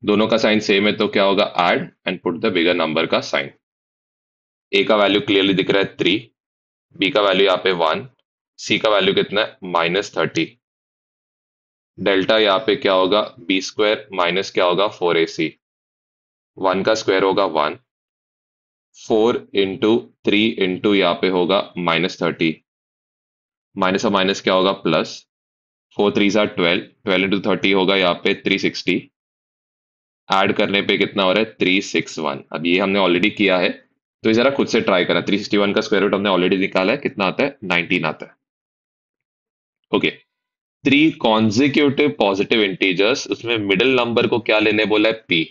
दोनों का साइन सेम है तो क्या होगा, add and put the bigger number का साइन। a का वैल्यू क्लियरली दिख रहा है 3, b का वैल्यू यहाँ पे 1, c का वैल्यू कितना है, -30। डेल्टा यहाँ पे क्या होगा, b² माइनस क्या होगा, 4ac, 1 का स्क्वायर होगा 1, 4 × 3 × यहाँ पे होगा -30, माइनस और माइनस क्या होगा, प्लस, 4 3 × 12, 12 × 30 होगा यहाँ पे 360, ऐड करने पे कितना हो रहा है, 361। अब ये हमने ऑलरेडी किया है, तो ये जरा खुद से ट्राई करना, 361 का स्क्वायर रूट हमने ऑलरेडी निकाला है, कितना आता है, 19 आता है। ओके, 3 कॉन्जिक्यूटिव पॉजिटिव इंटीजर्स, उसमें मिडिल नंबर को क्या लेने बोला है, p।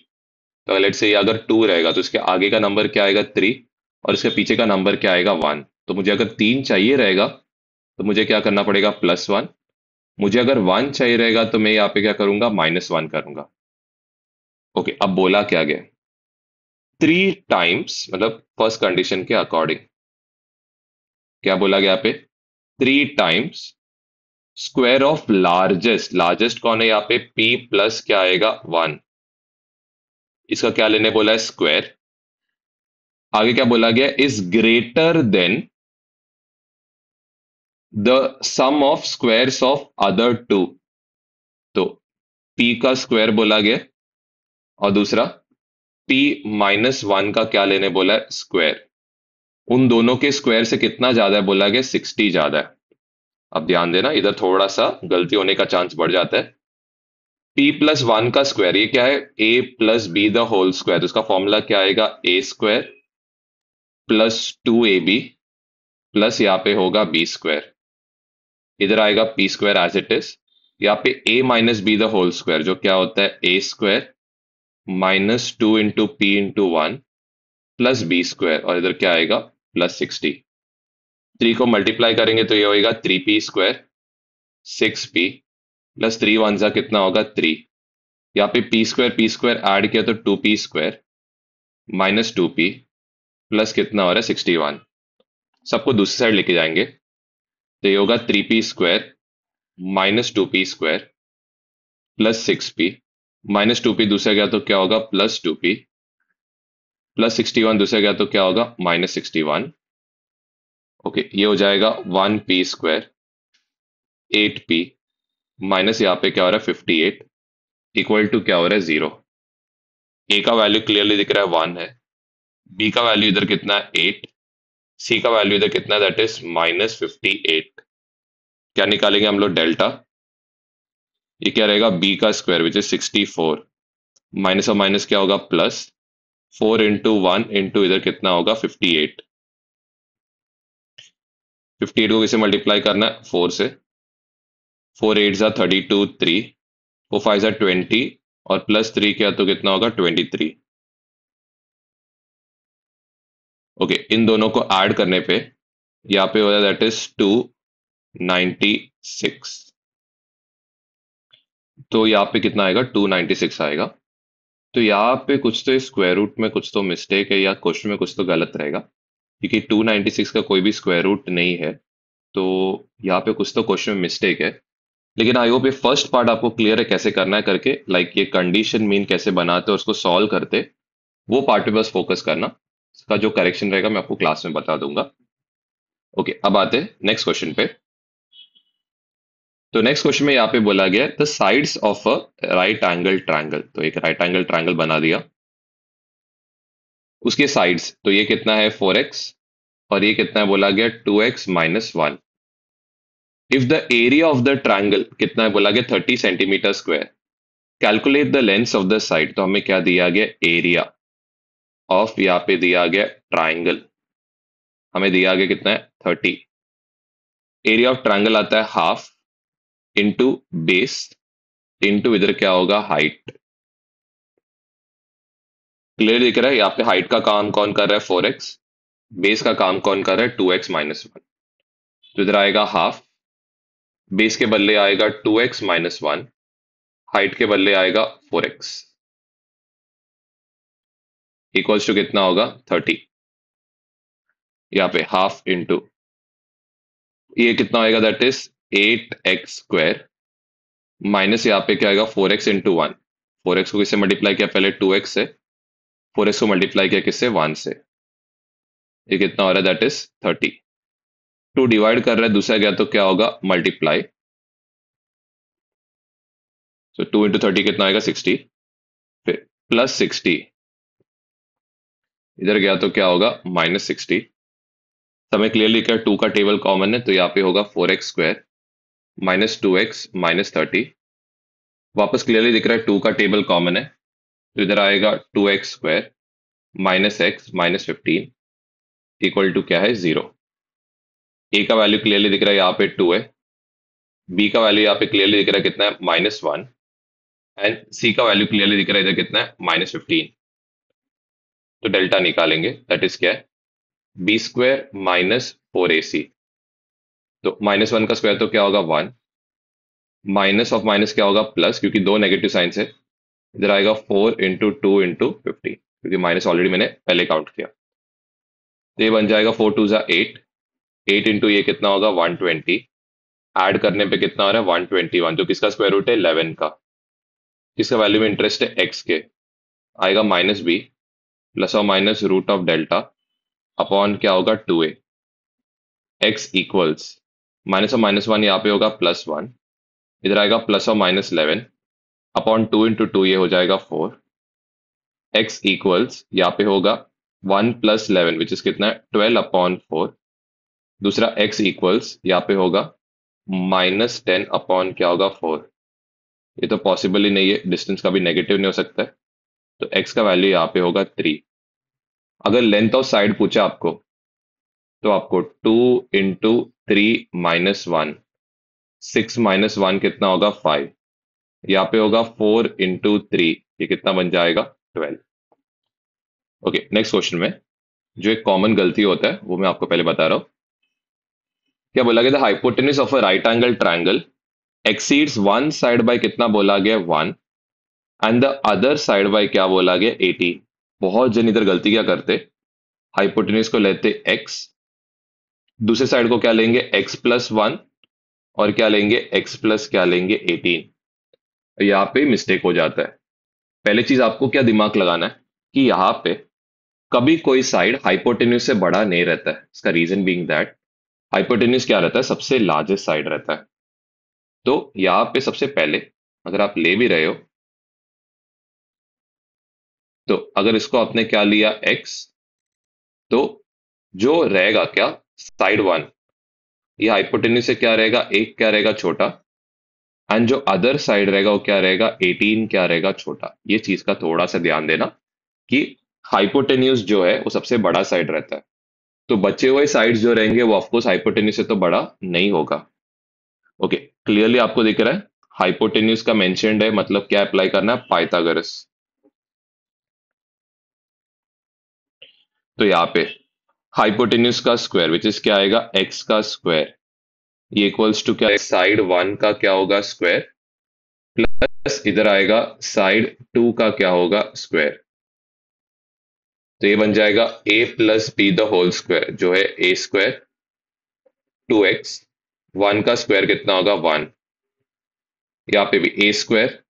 तो लेट्स से अगर 2 रहेगा तो इसके आगे का नंबर क्या आएगा, 3, और इसके पीछे का नंबर क्या आएगा, 1। तो मुझे अगर 3 चाहिए रहेगा तो मुझे क्या करना पड़ेगा, +1। मुझे अगर 1 चाहिए रहेगा तो मैं यहाँ पे क्या करूंगा, -1 करूंगा। ओके, अब बोला क्या गया, 3 टाइम्स मतलब फर्स्ट कंडीशन के अकॉर्डिंग क्या बोला गया यहाँ पे, 3 times square of largest, largest कौन है यहाँ पे, p प्लस क्या आएगा, 1, इसका क्या लेने बोला है, स्क्वायर। आगे क्या बोला गया, is greater than the sum of squares of other two, तो p का स्क्वायर बोला गया, और दूसरा p -1 का क्या लेने बोला है, स्क्वायर। उन दोनों के स्क्वायर से कितना ज्यादा है, बोला गया 60 ज्यादा है। अब ध्यान देना, इधर थोड़ा सा गलती होने का चांस बढ़ जाता है। p+1 का स्क्वायर, ये क्या है, a + b the whole square, उसका फॉर्मूला क्या आएगा, a² +2ab प्लस यहाँ पे होगा b², इधर आएगा p² एज इट इज, यहाँ पे a - b the whole square जो क्या होता है, a² -2 × p × 1 प्लस b², और इधर क्या आएगा, +60। 3 को मल्टीप्लाई करेंगे तो ये होएगा 3p² 6p प्लस 3 1 जा कितना होगा, 3। यहाँ पे p² ऐड किया तो 2p² -2p प्लस कितना हो रहा है, 61। सबको दूसरी साइड लेके जाएंगे तो ये होगा 3p² -2p² plus 6p, -2p दूसरा गया तो क्या होगा, +2p प्लस 61 दूसरा गया तो क्या होगा, -61। ओके, ये हो जाएगा 1p² 8p माइनस यहाँ पे क्या हो रहा है, 58 इक्वल टू क्या हो रहा है, 0। ए का वैल्यू क्लियरली दिख रहा है 1 है, बी का वैल्यू इधर कितना है, 8, सी का वैल्यू इधर कितना है, दैट इज -58। क्या निकालेंगे हम लोग, डेल्टा, ये क्या रहेगा, बी का स्क्वायर विच इज 64, माइनस और माइनस क्या होगा, प्लस, 4 × 1 × इधर कितना होगा, 58। 58 को किसे मल्टीप्लाई करना है, 4 से, 4 8 जा 32, 3, 4 5 जा 20, और प्लस 3 किया तो कितना होगा, 23। ओके, इन दोनों को ऐड करने पे यहाँ पे हो जाए दैट इज 296, तो यहाँ पे कितना आएगा, 296 आएगा। तो यहाँ पे कुछ तो स्क्वायर रूट में कुछ तो मिस्टेक है, या क्वेश्चन में कुछ तो गलत रहेगा, क्योंकि 296 का कोई भी स्क्वायर रूट नहीं है, तो यहाँ पे कुछ तो क्वेश्चन में मिस्टेक है। लेकिन आई होप ये फर्स्ट पार्ट आपको क्लियर है कैसे करना है करके, लाइक ये कंडीशन मीन कैसे बनाते और उसको सॉल्व करते, वो पार्ट पे बस फोकस करना। इसका जो करेक्शन रहेगा मैं आपको क्लास में बता दूंगा। ओके, अब आते हैं नेक्स्ट क्वेश्चन पे। तो नेक्स्ट क्वेश्चन में यहाँ पे बोला गया the sides of a right angle triangle. तो एक राइट एंगल ट्रायंगल बना दिया, उसके साइड्स तो ये कितना है 4x, और ये कितना है बोला गया 2x-1। If the area of the triangle कितना है बोला गया 30 centimetre square, calculate the length of the side. तो हमें क्या दिया गया, एरिया ऑफ, यहाँ पे दिया गया ट्राइंगल, हमें दिया गया कितना है 30। एरिया ऑफ ट्राइंगल आता है हाफ इंटू बेस इंटू इधर क्या होगा हाइट। क्लियर दिख रहा है, यहाँ पे हाइट का काम कौन कर रहा है 4x, बेस का काम कौन कर रहा है 2x-1। तो इधर आएगा हाफ, बेस के बदले आएगा 2x-1, हाइट के बदले आएगा 4x, इक्वल्स टू कितना होगा 30। यहाँ पे हाफ इंटू ये कितना आएगा दैट इज 8x² माइनस यहाँ पे क्या आएगा 4x-1। 4x को किससे मल्टीप्लाई किया पहले 2x से, 4x को मल्टीप्लाई किया किससे 1 से, ये कितना हो रहा है दैट इज 30। 2 डिवाइड कर रहा है दूसरा गया तो क्या होगा मल्टीप्लाई, तो 2 इंटू 30 कितना आएगा 60, फिर प्लस 60, इधर गया तो क्या होगा -60। हमें क्लियरली लिखा है 2 का टेबल कॉमन है तो यहाँ पे होगा 4x² माइनस 2x माइनस 30। वापस क्लियरली दिख रहा है 2 का टेबल कॉमन है तो इधर आएगा 2x² minus x minus 15 equal to क्या है 0। ए का वैल्यू क्लियरली दिख रहा है यहाँ पे 2 है, बी का वैल्यू यहाँ पे क्लियरली दिख रहा है कितना है -1, एंड सी का वैल्यू क्लियरली दिख रहा है इधर कितना है -15। तो डेल्टा निकालेंगे दैट इज क्या है b² माइनस 4ac। तो -1 का स्क्वायर तो क्या होगा 1, माइनस ऑफ माइनस क्या होगा प्लस, क्योंकि दो नेगेटिव साइंस है, इधर आएगा 4 इंटू 2 इंटू 50, क्योंकि माइनस ऑलरेडी मैंने पहले काउंट किया। तो ये बन जाएगा 4 2 8, 8 इंटू ये कितना होगा 120, ऐड करने पे कितना हो रहा है 121, जो किसका स्क्वायर रूट है 11 का। किसका वैल्यू में इंटरेस्ट है x के, आएगा -b प्लस और minus root of delta upon क्या होगा 2a। x इक्वल्स माइनस और -1 यहाँ पे होगा +1, इधर आएगा प्लस और -11 अपॉन 2 इंटू 2 ये हो जाएगा 4। x इक्वल्स यहाँ पे होगा 1 + 11 विच इज कितना है 12 अपॉन 4। दूसरा x इक्वल्स यहाँ पे होगा -10 अपॉन क्या होगा 4। ये तो पॉसिबल ही नहीं है, डिस्टेंस का भी नेगेटिव नहीं हो सकता है, तो x का वैल्यू यहाँ पे होगा 3। अगर लेंथ ऑफ साइड पूछा आपको तो आपको 2 इंटू 3-1, 6-1 कितना होगा 5, यहाँ पे होगा 4 इंटू 3, ये कितना बन जाएगा 12। ओके, नेक्स्ट क्वेश्चन में जो एक कॉमन गलती होता है वो मैं आपको पहले बता रहा हूँ। क्या बोला गया, the hypotenuse of a right angle triangle exceeds one side by कितना बोला गया 1 and the other side by क्या बोला गया 18। बहुत जन इधर गलती क्या करते, हाइपोटेन्यूज को लेते x, दूसरे साइड को क्या लेंगे x+1 और क्या लेंगे x प्लस क्या लेंगे 18। यहाँ पे मिस्टेक हो जाता है। पहले चीज आपको क्या दिमाग लगाना है कि यहाँ पे कभी कोई साइड हाइपोटेन्यूज से बड़ा नहीं रहता है। इसका रीजन बीइंग दैट हाइपोटेन्यूज क्या रहता है सबसे लार्जेस्ट साइड रहता है। तो यहाँ पे सबसे पहले अगर आप ले भी रहे हो तो अगर इसको आपने क्या लिया x, तो जो रहेगा क्या साइड 1, ये हाइपोटेन्यूज से क्या रहेगा एक क्या रहेगा छोटा, एंड जो अदर साइड रहेगा वो क्या रहेगा 18 क्या रहेगा छोटा। ये चीज का थोड़ा सा ध्यान देना कि हाइपोटेन्यूज जो है वो सबसे बड़ा साइड रहता है, तो बचे हुए साइड्स जो रहेंगे वो ऑफकोर्स हाइपोटेन्यूज से तो बड़ा नहीं होगा। ओके, क्लियरली आपको दिख रहा है हाइपोटेन्यूज का मेंशन्ड है, मतलब क्या अप्लाई करना है पाइथागोरस। तो यहाँ पे हाइपोटेन्यूज का स्क्वायर विच इज क्या आएगा एक्स का स्क्वायर, ये इक्वल्स टू क्या साइड 1 का क्या होगा स्क्वायर प्लस इधर आएगा साइड 2 का क्या होगा स्क्वायर। तो ये बन जाएगा a plus B the whole square, जो है a² 2x, 1 का स्क्वायर कितना होगा 1, यहाँ पे भी ए स्क्वायर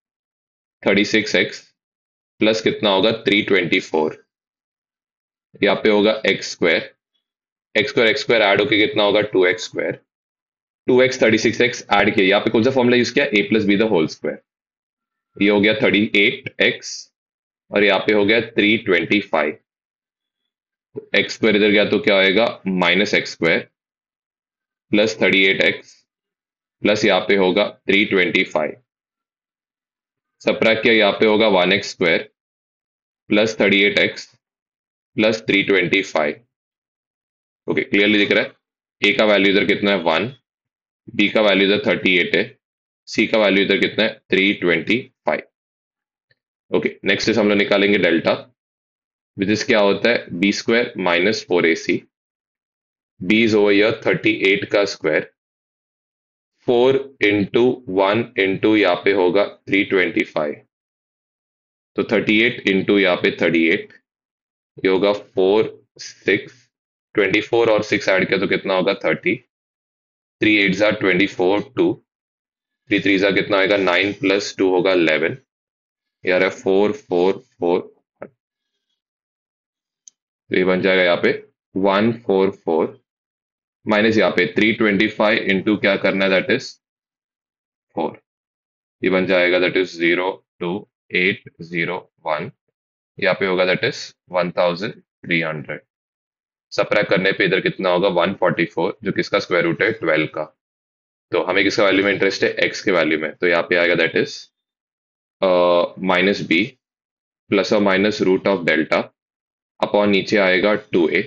36x प्लस कितना होगा 324। यहाँ पे होगा एक्स स्क्वायर ऐड होके कितना होगा 2x square. 2x 36x add किया, यहाँ पे कौन सा फॉर्मूला यूज किया, A plus B the whole square. ये हो गया 38x और यहाँ पे हो गया 325। एक्स स्क्वायर इधर गया तो क्या होएगा -x square plus 38x plus यहाँ पे होगा 325। सबट्रैक्ट किया, यहाँ पे होगा 1x square plus 38x plus 325। Okay, clearly दिख रहा है। ए का वैल्यू इधर कितना है 1, बी का वैल्यू इधर 38 है, सी का वैल्यू इधर कितना है 325। ओके, नेक्स्ट इज हम लोग निकालेंगे डेल्टा, विच इज क्या होता है b square minus 4ac। B is over here 38 का स्क्वायर, 4 इंटू 1 इंटू यहाँ पे होगा 325, तो 38 इंटू यहाँ पे 38, ये होगा 4 6, 24 और 6 ऐड किया तो कितना होगा 30, 3 8 ज़ा 24, 2 3 3 ज़ा कितना होगा 9 प्लस 2 होगा 11, यार है 4 4 4। तो ये बन जाएगा यहाँ पे 144 माइनस यहाँ पे 325 इंटू क्या करना है दैट इज 4। ये बन जाएगा दैट इज 02801। यहाँ पे होगा दैट इज 1300। सबट्रैक्ट करने पे इधर कितना होगा 144, जो किसका स्क्वायर रूट है 12 का। तो हमें किसका वैल्यू में इंटरेस्ट है एक्स के वैल्यू में, तो यहाँ पे आएगा that is minus B plus और minus root of delta upon नीचे आएगा 2a।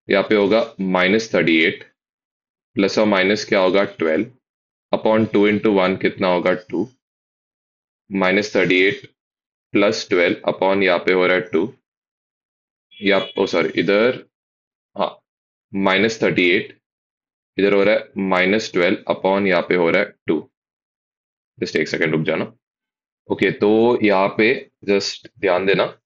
यहाँ पे होगा -38 प्लस और माइनस क्या होगा 12 अपॉन 2 इंटू 1 कितना होगा 2, -38 प्लस 12 अपॉन यहाँ पे हो रहा है 2, या ओ सॉरी इधर, हाँ -38 इधर हो रहा है -12 अपॉन यहाँ पे हो रहा है 2। जस्ट एक सेकेंड रुक जाना। ओके, तो यहाँ पे जस्ट ध्यान देना,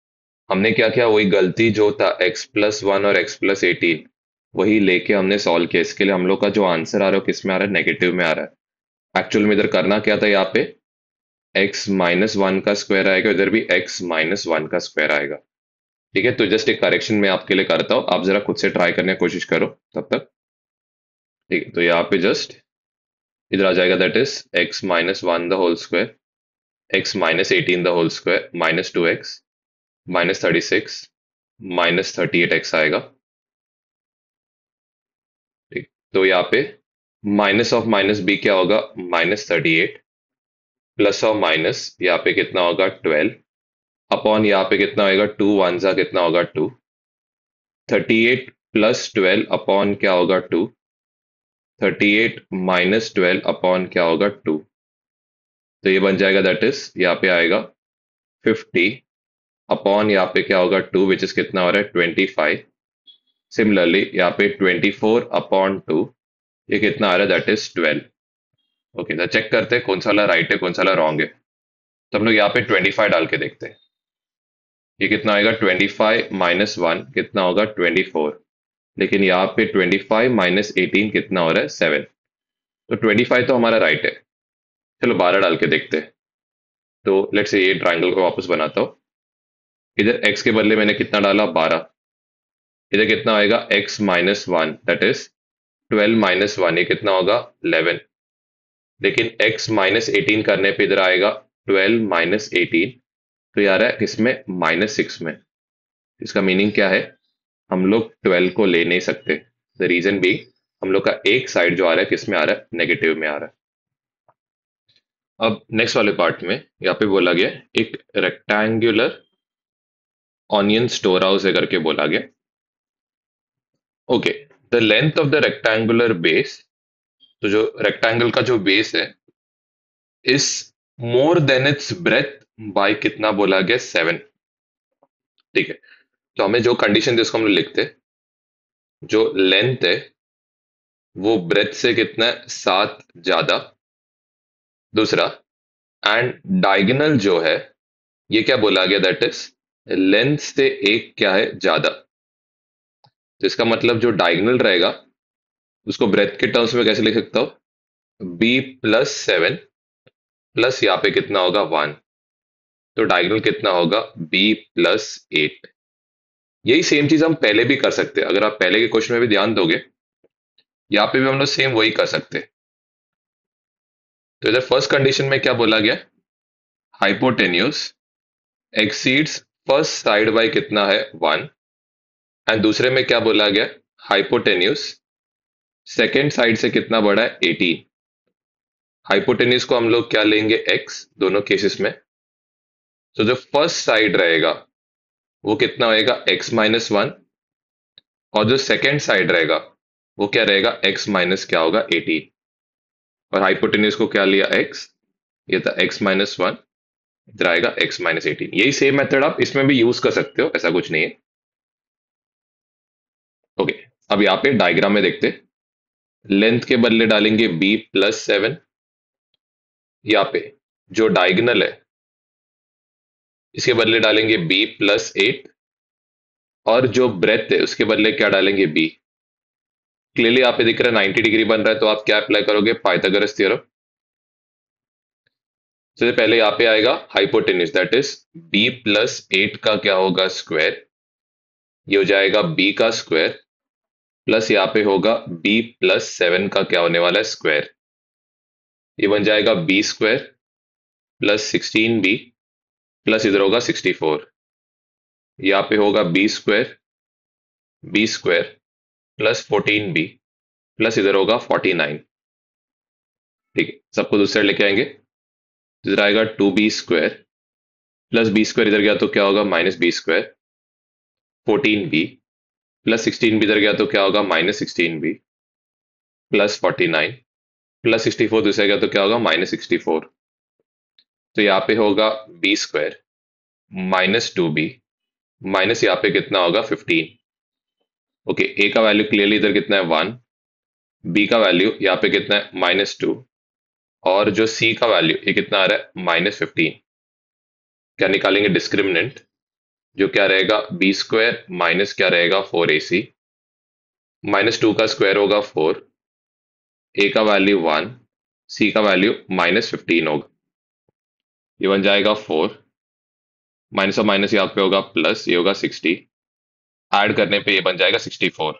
हमने क्या किया वही गलती जो था x+1 और x+18 वही लेके हमने सॉल्व किया। इसके लिए हम लोग का जो आंसर आ रहा है किस में आ रहा है नेगेटिव में आ रहा है। एक्चुअल में इधर करना क्या था, यहाँ पे x-1 का स्क्वायर आएगा, इधर भी x-1 का स्क्वायर आएगा। ठीक है, तो जस्ट एक करेक्शन मैं आपके लिए करता हूँ, आप जरा खुद से ट्राई करने की कोशिश करो तब तक। ठीक है, तो यहाँ पे जस्ट इधर आ जाएगा that is x-1 the whole square, x-18 the whole square -2x -36 -38x आएगा। ठीक, तो यहाँ पे माइनस ऑफ माइनस बी क्या होगा -38 प्लस और माइनस यहाँ पे कितना होगा 12 अपॉन यहाँ पे कितना होगा 2 1 सा कितना होगा 2, 38 प्लस 12 अपॉन क्या होगा 2, 38 माइनस 12 अपॉन क्या होगा 2। तो ये बन जाएगा दैट इज यहाँ पे आएगा 50 अपॉन यहाँ पे क्या होगा 2 विच इज कितना हो रहा है 25। सिमिलरली यहाँ पे 24 अपॉन 2, ये कितना आ रहा है दैट इज 12। ओके, तो चेक करते हैं कौन सा वाला राइट है कौन सा वाला रॉन्ग है। तो हम लोग यहाँ पे 25 डाल के देखते हैं, ये कितना आएगा 25 -1 कितना होगा 24, लेकिन यहाँ पे 25 -18 कितना हो रहा है 7। तो 25 तो हमारा राइट है। चलो 12 डाल के देखते हैं। तो लेट्स से ये ट्राइंगल को वापस बनाता हूँ। इधर x के बदले मैंने कितना डाला 12, इधर कितना आएगा x-1 दैट इज 12 -1, ये कितना होगा 11, लेकिन x-18 करने पे इधर आएगा 12 -18, तो यार है किसमें -6 में। इसका मीनिंग क्या है, हम लोग 12 को ले नहीं सकते। द रीजन बी हम लोग का एक साइड जो आ रहा है किस में आ रहा है नेगेटिव में आ रहा है। अब नेक्स्ट वाले पार्ट में यहाँ पे बोला गया एक रेक्टेंगुलर ऑनियन स्टोर हाउस है करके बोला गया। Okay, the length of the rectangular base, तो जो रेक्टेंगल का जो बेस है is more than its breadth by कितना बोला गया 7। ठीक है, तो हमें जो कंडीशन थी उसको हम लोग लिखते, जो लेंथ है वो ब्रेथ से कितना है 7 ज्यादा। दूसरा, एंड डायगोनल जो है ये क्या बोला गया दैट इज लेंथ से एक क्या है ज्यादा। तो इसका मतलब जो डायगोनल रहेगा उसको ब्रेथ के टर्म्स में कैसे लिख सकता हूं, b+7 प्लस यहाँ पे कितना होगा 1, तो डायगोनल कितना होगा b+8। यही सेम चीज हम पहले भी कर सकते हैं, अगर आप पहले के क्वेश्चन में भी ध्यान दोगे यहाँ पे भी हम लोग सेम वही कर सकते हैं। तो इधर फर्स्ट कंडीशन में क्या बोला गया, hypotenuse exceeds first side by कितना है 1, एंड दूसरे में क्या बोला गया, हाइपोटेन्यूज सेकेंड साइड से कितना बड़ा है 18। हाइपोटेन्यूज को हम लोग क्या लेंगे x दोनों केसेस में, तो जो फर्स्ट साइड रहेगा वो कितना होएगा x-1, और जो सेकेंड साइड रहेगा वो क्या रहेगा x माइनस क्या होगा 18। और हाइपोटेन्यूज को क्या लिया x, ये था x-1, इधर आएगा x-18। यही सेम मेथड आप इसमें भी यूज कर सकते हो, ऐसा कुछ नहीं है। ओके, अब यहाँ पे डायग्राम में देखते, लेंथ के बदले डालेंगे b+7, यहाँ पे जो डायगोनल है इसके बदले डालेंगे b+8, और जो ब्रेथ है उसके बदले क्या डालेंगे b। क्लियरली यहाँ पे दिख रहा है 90 डिग्री बन रहा है, तो आप क्या अप्लाई करोगे, पाइथागोरस थ्योरम। सबसे पहले यहाँ पे आएगा हाइपोटेन्यूज, दैट इज b+8 का क्या होगा स्क्वायर, ये हो जाएगा b का स्क्वायर, प्लस यहाँ पे होगा b+7 का क्या होने वाला है स्क्वायर, ये बन जाएगा b² प्लस 16b, प्लस इधर होगा 64, यहाँ पे होगा b² प्लस 14b, प्लस इधर होगा 49। ठीक है, सबको दूसरे लेके आएंगे, तो इधर आएगा 2b² प्लस b² इधर गया तो क्या होगा -b², 14b प्लस 16b इधर गया तो क्या होगा -16b, प्लस 49 प्लस 64 दूसरे गया तो क्या होगा -64। तो यहाँ पे होगा b² -2b माइनस यहाँ पे कितना होगा 15। ओके, a का वैल्यू क्लियरली इधर कितना है 1, b का वैल्यू यहाँ पे कितना है -2, और जो c का वैल्यू ये कितना आ रहा है -15। क्या निकालेंगे डिस्क्रिमिनेंट, जो क्या रहेगा b² माइनस क्या रहेगा 4ac, -2 का स्क्वायर होगा 4, a का वैल्यू 1, c का वैल्यू -15 होगा, ये बन जाएगा 4, माइनस और माइनस यहाँ पे होगा प्लस, ये होगा 60, ऐड करने पे ये बन जाएगा 64।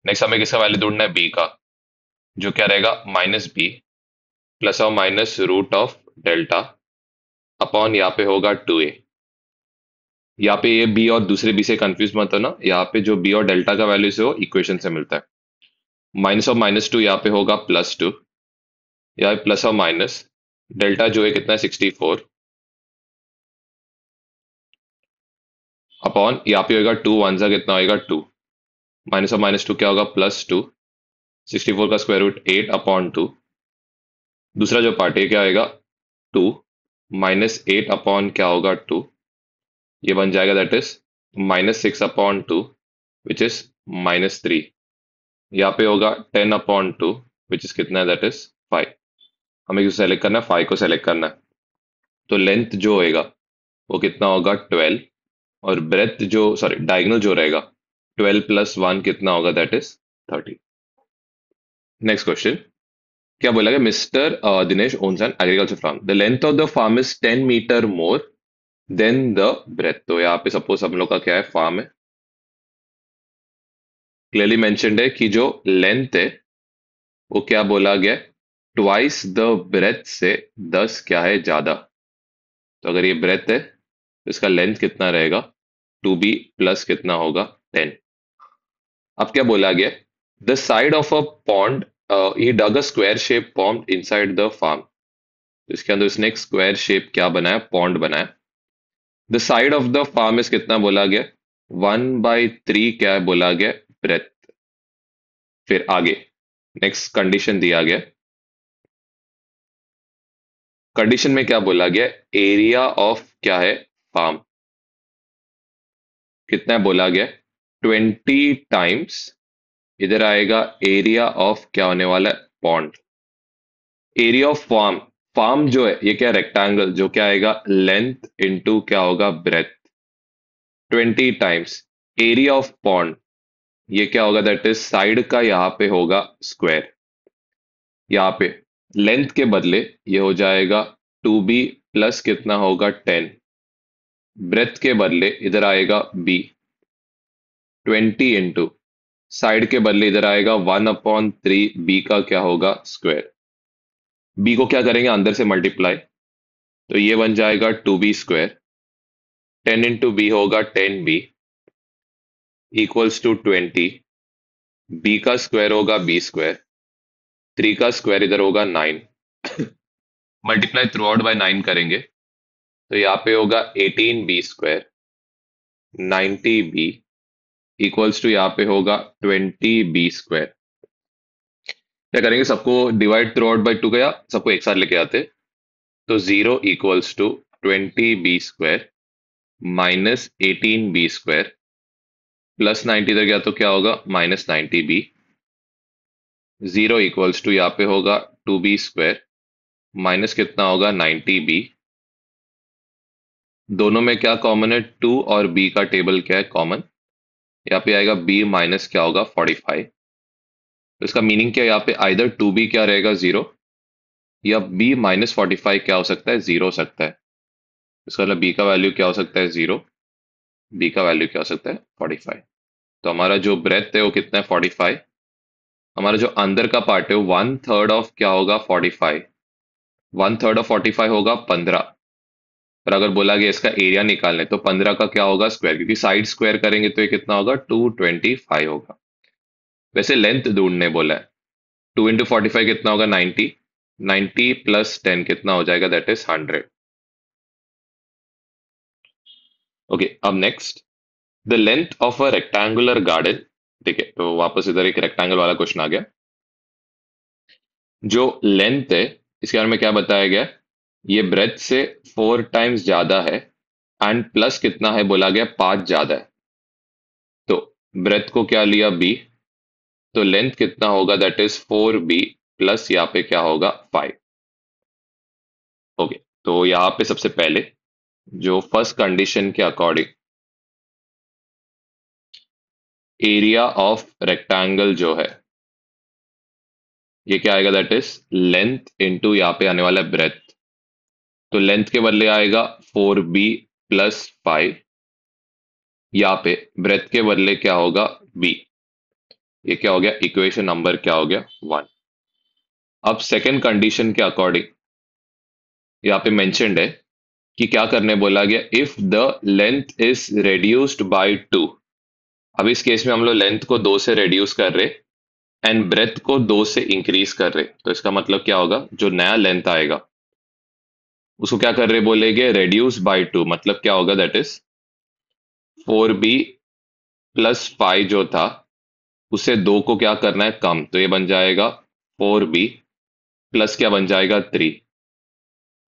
नेक्स्ट हमें किसका वैल्यू ढूंढना है, b का, जो क्या रहेगा -b प्लस और minus root of delta upon यहाँ पे होगा 2a। यहाँ पे ये b और दूसरे b से कंफ्यूज मत होना, यहाँ पे जो b और डेल्टा का वैल्यू से हो इक्वेशन से मिलता है। माइनस और -2 यहाँ पे होगा +2, यहाँ प्लस और माइनस डेल्टा जो है कितना है 64, अपॉन यहाँ पे होगा 2 1 सा कितना होगा 2, माइनस और -2 क्या होगा +2, 64 का स्क्वायर रूट 8 अपॉन 2, दूसरा जो पार्ट है क्या आएगा 2 -8 अपॉन क्या होगा 2, ये बन जाएगा that is -6 upon 2 which is -3। यहाँ पे होगा 10 अपॉन 2 विच इज कितना है दैट इज 5। हमें किसे सेलेक्ट करना है, 5 को सेलेक्ट करना है। तो लेंथ जो होएगा वो कितना होगा 12, और ब्रेथ जो सॉरी डायगोनल जो रहेगा 12 + 1 कितना होगा दैट इज 30। नेक्स्ट क्वेश्चन, क्या बोला गया, Mr Dinesh owns an agriculture farm, the length of the farm is 10 metre more than the breadth. तो यहाँ पे सपोज हम लोग का क्या है फार्म है, क्लियरली मेंशन्ड है कि जो लेंथ है वो क्या बोला गया, ट्वाइस द ब्रेथ से 10 क्या है ज्यादा। तो अगर ये ब्रेथ है तो इसका लेंथ कितना रहेगा 2b प्लस कितना होगा 10। अब क्या बोला गया, the side of a pond, he dug a square shape pond inside the farm. तो इसके अंदर इसने एक स्क्वायर शेप क्या बनाया, पॉन्ड बनाया। The side of the farm is कितना बोला गया 1/3 क्या है बोला गया ब्रेथ। फिर आगे नेक्स्ट कंडीशन दिया गया, कंडीशन में क्या बोला गया, एरिया ऑफ क्या है फार्म कितना है बोला गया 20 टाइम्स, इधर आएगा एरिया ऑफ क्या होने वाला है pond. Area of farm, farm जो है ये क्या रेक्टेंगल, जो क्या आएगा लेंथ इनटू क्या होगा breadth, 20 times area of pond, ये क्या होगा दैट इज साइड का यहाँ पे होगा स्क्वायर, यहाँ पे लेंथ के बदले ये हो जाएगा 2b प्लस कितना होगा 10। ब्रेथ के बदले इधर आएगा b 20 इंटू साइड के बदले इधर आएगा 1/3 बी का क्या होगा स्क्वायर। बी को क्या करेंगे अंदर से मल्टीप्लाई, तो ये बन जाएगा 2b²। 10 इंटू बी होगा 10b इक्वल्स टू 20। बी का स्क्वायर होगा b²। 3 का स्क्वायर इधर होगा 9। मल्टीप्लाई थ्रू आउट बाय 9 करेंगे तो यहाँ पे होगा 18b²। 90b इक्वल्स टू यहाँ पे होगा 20b²। क्या करेंगे, सबको डिवाइड थ्रू आउट बाई 2 गया, सबको एक साथ लेके आते, तो 0 equals to 20b² minus 18b² plus 90 इधर गया तो क्या होगा -90b। 0 इक्वल्स टू यहाँ पे होगा 2b² माइनस कितना होगा 90b। दोनों में क्या कॉमन है, 2 और b का टेबल क्या है कॉमन, यहाँ पे आएगा b माइनस क्या होगा 45। तो इसका मीनिंग क्या है, यहाँ पे आइदर 2b क्या रहेगा 0 या b -45 क्या हो सकता है 0 हो सकता है। इसका मतलब b का वैल्यू क्या हो सकता है 0, b का वैल्यू क्या हो सकता है 45। तो हमारा जो ब्रेथ है वो कितना है 45। हमारा जो अंदर का पार्ट है वो 1/3 ऑफ क्या होगा 45। 1/3 ऑफ 45 होगा 15। और अगर बोला गया इसका एरिया निकालने तो 15 का क्या होगा स्क्वायर, क्योंकि साइड स्क्वायर करेंगे तो ये कितना होगा 225 होगा। वैसे लेंथ ढूंढने बोला है, 2 इंटू 45 कितना होगा 90। 90 प्लस 10 कितना हो जाएगा, दैट इज 100। ओके, अब next, the length of a rectangular garden. ठीक है, तो वापस इधर एक रेक्टेंगल वाला क्वेश्चन आ गया। जो लेंथ है इसके बारे में क्या बताया गया, ये ब्रेथ से 4 टाइम्स ज्यादा है एंड प्लस कितना है बोला गया 5 ज्यादा है। तो ब्रेथ को क्या लिया b, तो लेंथ कितना होगा दैट इज 4b प्लस यहाँ पे क्या होगा 5। ओके, तो यहाँ पे सबसे पहले जो फर्स्ट कंडीशन के अकॉर्डिंग एरिया ऑफ रेक्टेंगल जो है ये क्या आएगा, दैट इज लेंथ इंटू यहाँ पे आने वाला ब्रेथ। तो लेंथ के बदले आएगा 4b प्लस 5, यहाँ पे ब्रेथ के बदले क्या होगा b। ये क्या हो गया, इक्वेशन नंबर क्या हो गया 1। अब सेकंड कंडीशन के अकॉर्डिंग यहाँ पे मेंशन्ड है कि क्या करने बोला गया, if the length is reduced by 2। अब इस केस में हम लोग लेंथ को 2 से रेड्यूस कर रहे एंड ब्रेथ को 2 से इंक्रीज कर रहे, तो इसका मतलब क्या होगा, जो नया लेंथ आएगा उसको क्या कर रहे बोलेंगे रेड्यूस बाय 2, मतलब क्या होगा दैट इज 4b प्लस 5 जो था उसे 2 को क्या करना है कम, तो ये बन जाएगा 4b प्लस क्या बन जाएगा 3।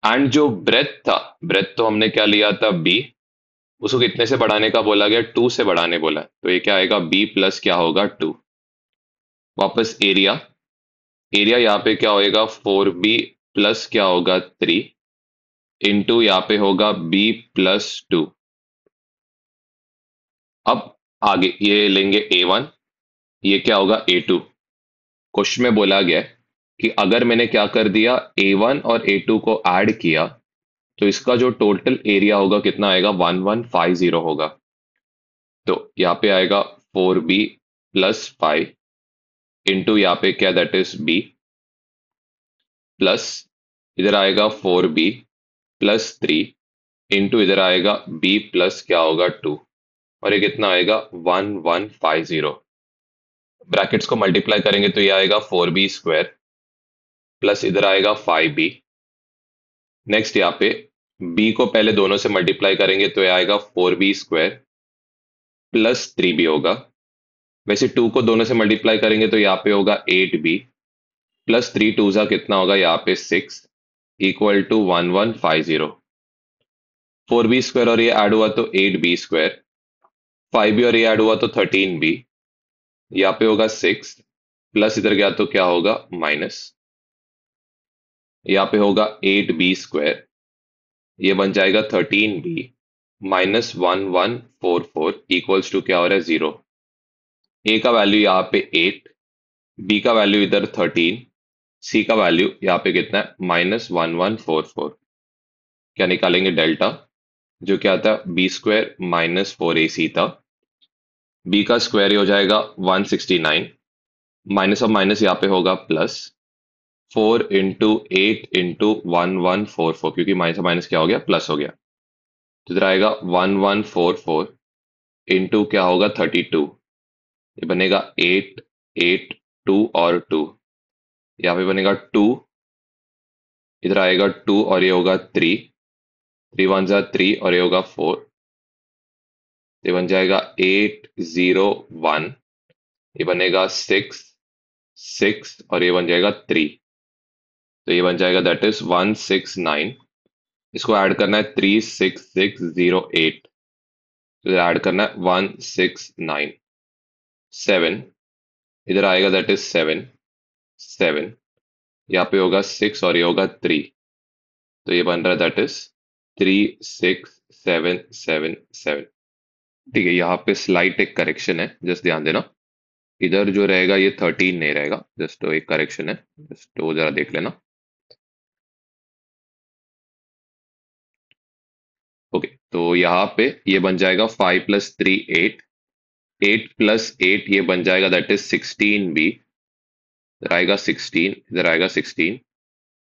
एंड जो ब्रेथ था, ब्रेथ तो हमने क्या लिया था b, उसको कितने से बढ़ाने का बोला गया 2 से बढ़ाने बोला है, तो ये क्या आएगा b प्लस क्या होगा 2। वापस एरिया, एरिया यहाँ पे क्या होएगा 4b प्लस क्या होगा 3 इंटू यहाँ पे होगा b प्लस 2। अब आगे ये लेंगे a1, ये क्या होगा a2। क्वेश्चन में बोला गया है कि अगर मैंने क्या कर दिया a1 और a2 को ऐड किया तो इसका जो टोटल एरिया होगा कितना आएगा 1150 होगा। तो यहाँ पे आएगा 4b प्लस 5 इंटू यहाँ पे क्या दैट इज b प्लस इधर आएगा 4b प्लस 3 इंटू इधर आएगा b प्लस क्या होगा 2, और ये कितना आएगा 1150। ब्रैकेट्स को मल्टीप्लाई करेंगे तो ये आएगा 4b² प्लस इधर आएगा 5b। नेक्स्ट यहाँ पे b को पहले दोनों से मल्टीप्लाई करेंगे तो ये आएगा 4b² प्लस 3b होगा। वैसे 2 को दोनों से मल्टीप्लाई करेंगे तो यहाँ पे होगा 8b प्लस 3 2 जा कितना होगा यहाँ पे 6 इक्वल टू 1150। 4b² और ये ऐड हुआ तो 8b², 5b और ये ऐड हुआ तो 13b, यहाँ पे होगा 6 प्लस इधर गया तो क्या होगा माइनस, यहाँ पे होगा 8b², ये बन जाएगा 13b माइनस 1144 इक्वल्स टू क्या हो रहा है 0। ए का वैल्यू यहाँ पे 8, बी का वैल्यू इधर 13, सी का वैल्यू यहाँ पे कितना है, -1144। क्या निकालेंगे, डेल्टा, जो क्या था, b² -4ac था। b का स्क्वायर ही हो जाएगा 169, माइनस ऑफ माइनस यहाँ पे होगा प्लस, 4 × 8 × 1144, क्योंकि माइनस माइनस क्या हो गया, प्लस हो गया। तो इधर आएगा 1144 इंटू क्या होगा, 32। ये बनेगा 8, 8, 2 और 2। यहाँ पे बनेगा 2, इधर आएगा 2 और ये होगा 3, 3 1 जा 3 और ये होगा 4। ये बन जाएगा 801, ये बनेगा 6, 6 और ये बन जाएगा 3। तो ये बन जाएगा दैट इज 169। इसको ऐड करना है 36608। तो ऐड करना है 1697। इधर आएगा दैट इज 7, 7। यहाँ पे होगा 6 और ये होगा 3। तो ये बन रहा है दैट इज 36777। ठीक है, यहाँ पे स्लाइट एक करेक्शन है, जस्ट ध्यान देना। इधर जो रहेगा ये 13 नहीं रहेगा, जस्ट तो एक करेक्शन है, जस्ट तो जरा देख लेना। ओके, तो यहाँ पे ये बन जाएगा 5 + 3 8, 8 + 8 ये बन जाएगा दैट इज 16b। इधर आएगा 16, इधर आएगा 16,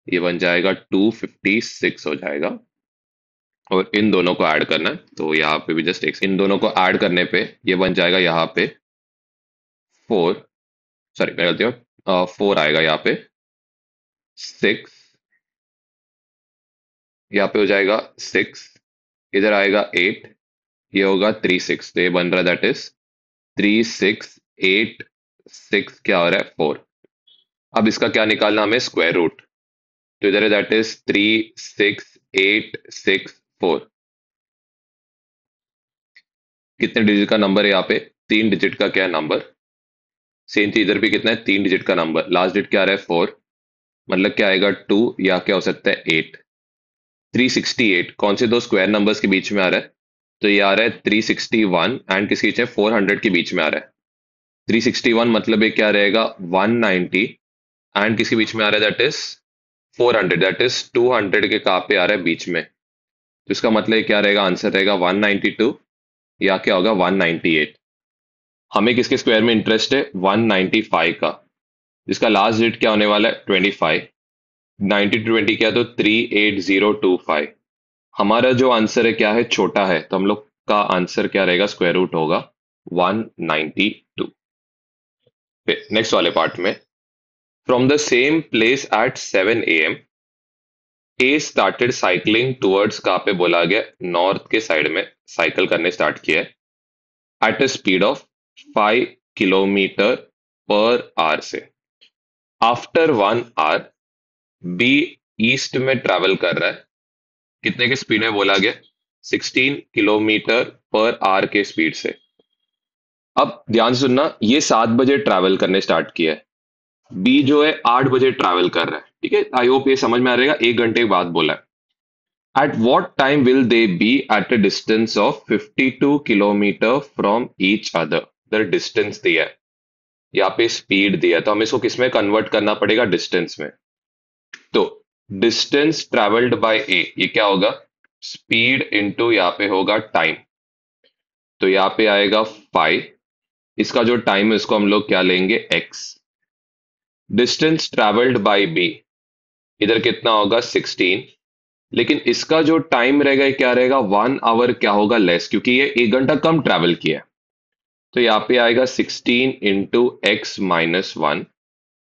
ये बन जाएगा 256 हो जाएगा। और इन दोनों को ऐड करना है, तो यहाँ पे भी जस्ट एक, इन दोनों को ऐड करने पे ये बन जाएगा यहाँ पे 4, सॉरी मैं गलती हूँ, 4 आएगा यहाँ पे, 6, यहाँ पे हो जाएगा 6, इधर आएगा 8, ये होगा 36। तो ये बन रहा है दैट इज 3686, क्या हो रहा है, 4। अब इसका क्या निकालना हमें, स्क्वायर रूट। तो इधर है दैट इज 36864। कितने डिजिट का नंबर है यहाँ पे, 3 डिजिट का क्या है नंबर। सेम चीज इधर भी कितना है, 3 डिजिट का नंबर, लास्ट डिजिट क्या आ रहा है, 4। मतलब क्या आएगा, 2, या क्या हो सकता है, 8। 368 कौन से दो स्क्वायर नंबर्स के बीच में आ रहा है, तो ये आ रहा है 361 एंड किसके बीच में, 400 के बीच में आ रहा है। 361 मतलब ये क्या रहेगा, 190 एंड किसके बीच में आ रहा है, दैट इज 400, दैट इज 200 के कहाँ पे आ रहा है, बीच में। तो इसका मतलब ये क्या रहेगा, आंसर रहेगा 192 या क्या होगा, 198। हमें किसके स्क्वायर में इंटरेस्ट है, 195 का, जिसका लास्ट डिजिट क्या होने वाला है, 25। 90 टू 20 क्या, तो 38025। हमारा जो आंसर है क्या है, छोटा है, तो हम लोग का आंसर क्या रहेगा, स्क्वायर रूट होगा 192। नेक्स्ट वाले पार्ट में, from the same place at 7 AM, A started cycling towards, कहाँ पे बोला गया, नॉर्थ के साइड में साइकिल करने स्टार्ट किया है, at a speed of 5 km/h से। आफ्टर 1 hour बी ईस्ट में ट्रैवल कर रहा है, कितने के स्पीड में बोला गया, 16 km/h के स्पीड से। अब ध्यान से सुनना, ये 7 बजे ट्रैवल करने स्टार्ट किया है, बी जो है 8 बजे ट्रैवल कर रहा है, ठीक है, आई होप ये समझ में आ रहेगा, 1 घंटे के बाद बोला है। At what time will they be at a distance of 52 km from each other. The distance दिया है, यहाँ पे स्पीड दिया है, तो हमें इसको किसमें कन्वर्ट करना पड़ेगा, डिस्टेंस में। तो डिस्टेंस ट्रेवल्ड बाय ए, ये क्या होगा, स्पीड इंटू यहाँ पे होगा टाइम। तो यहाँ पे आएगा 5, इसका जो टाइम है इसको हम लोग क्या लेंगे, x. Distance travelled by B, इधर कितना होगा, 16, लेकिन इसका जो टाइम रहेगा ये क्या रहेगा, 1 hour क्या होगा, लेस, क्योंकि ये 1 घंटा कम ट्रैवल किया है। तो यहाँ पे आएगा 16 × x - 1,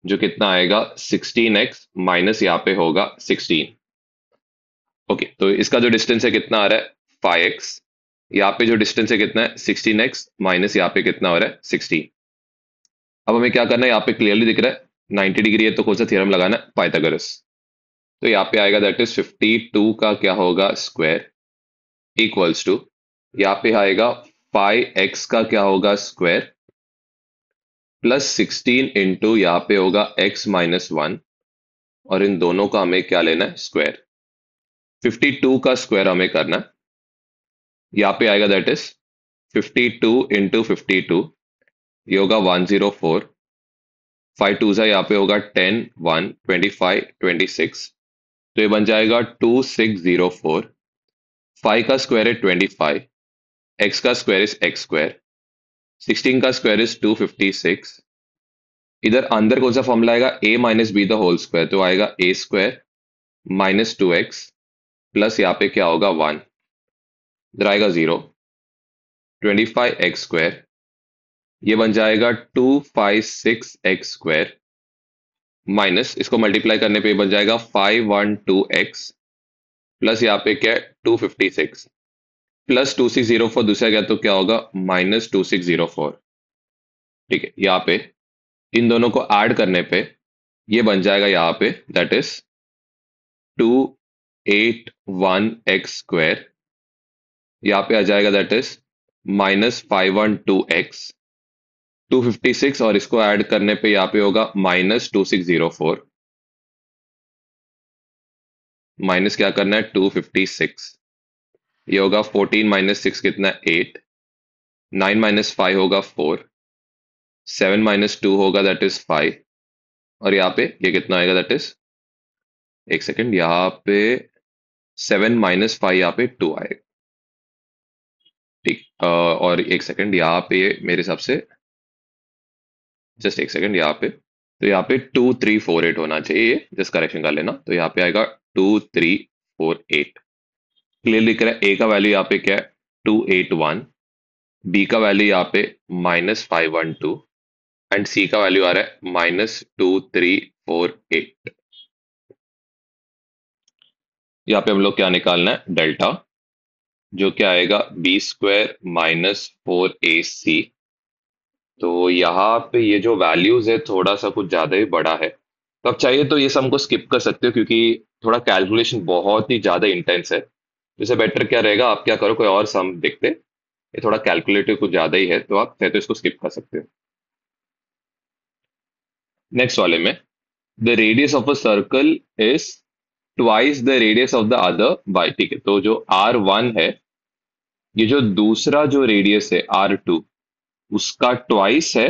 जो कितना आएगा, 16x माइनस यहाँ पे होगा 16। ओके, तो इसका जो डिस्टेंस है कितना आ रहा है, 5x। यहाँ पे जो डिस्टेंस है कितना है, 16x माइनस यहाँ पे कितना हो रहा है, 16। अब हमें क्या करना है, यहाँ पे क्लियरली दिख रहा है 90 डिग्री है, तो कौन सा थ्योरम लगाना है, पाइथागोरस। तो यहाँ पे आएगा दैट इज 52 का क्या होगा, स्क्वायर, इक्वल्स टू, यहाँ पे आएगा 5x का क्या होगा, स्क्वायर, प्लस 16 इंटू यहाँ पे होगा x - 1, और इन दोनों का हमें क्या लेना है, स्क्वायर। 52 का स्क्वायर हमें करना है, यहाँ पे आएगा दैट इज 52 इंटू 52, ये होगा 104, फाइव टू सा यहाँ पे होगा 10, 1, 25, 26, तो ये बन जाएगा 2604। फाइव का स्क्वायर है 25, एक्स का स्क्वायर इज एक्स स्क्वायर, 16 का स्क्वायर इज 256। इधर अंदर कौन सा फॉर्मूला आएगा, A minus B the whole square, तो आएगा ए स्क्वायर माइनस 2x प्लस यहाँ पे क्या होगा 1, इधर आएगा 0, 25x स्क्वायर, ये बन जाएगा 256x स्क्वायर माइनस इसको मल्टीप्लाई करने पे ये बन जाएगा 512x प्लस यहाँ पे क्या है 256 प्लस 2604 दूसरा क्या तो क्या होगा माइनस 2604। ठीक है, यहाँ पे इन दोनों को ऐड करने पे ये बन जाएगा यहाँ पे दैट इज 281x स्क्वायर, यहाँ पे आ जाएगा दैट इज माइनस 512x, 256 और इसको ऐड करने पे यहाँ पे होगा माइनस 2604, माइनस क्या करना है 256, ये होगा 14 माइनस 6 कितना है 8, 9 माइनस 5 होगा 4, 7 माइनस 2 होगा दैट इज 5, और यहाँ पे ये कितना आएगा दैट इज, एक सेकेंड, यहाँ पे 7 माइनस 5 यहाँ पे 2 आएगा। ठीक, और एक सेकेंड यहाँ पे मेरे हिसाब से जस्ट एक सेकेंड यहाँ पे, तो यहाँ पे 2348 होना चाहिए, जस्ट करेक्शन कर लेना, तो यहाँ पे आएगा 2348। क्लियर दिख रहा है, ए का वैल्यू यहाँ पे क्या है 281, बी का वैल्यू यहाँ पे माइनस 512 एंड सी का वैल्यू आ रहा है माइनस 2348। यहाँ पे हम लोग क्या निकालना है डेल्टा, जो क्या आएगा बी स्क्वायर माइनस 4ac। तो यहाँ पे ये जो वैल्यूज है थोड़ा सा कुछ ज्यादा ही बड़ा है, तो अब चाहिए तो ये सम को स्किप कर सकते हो क्योंकि थोड़ा कैलकुलेशन बहुत ही ज्यादा इंटेंस है। इससे बेटर क्या रहेगा, आप क्या करो कोई और सम देखते, ये थोड़ा कैलकुलेटिव कुछ ज्यादा ही है, तो आप चाहे तो इसको स्किप कर सकते हो। नेक्स्ट वाले में the radius of a circle is twice the radius of the other by, ठीक है, तो जो R1 है, ये जो दूसरा जो रेडियस है R2 उसका ट्वाइस है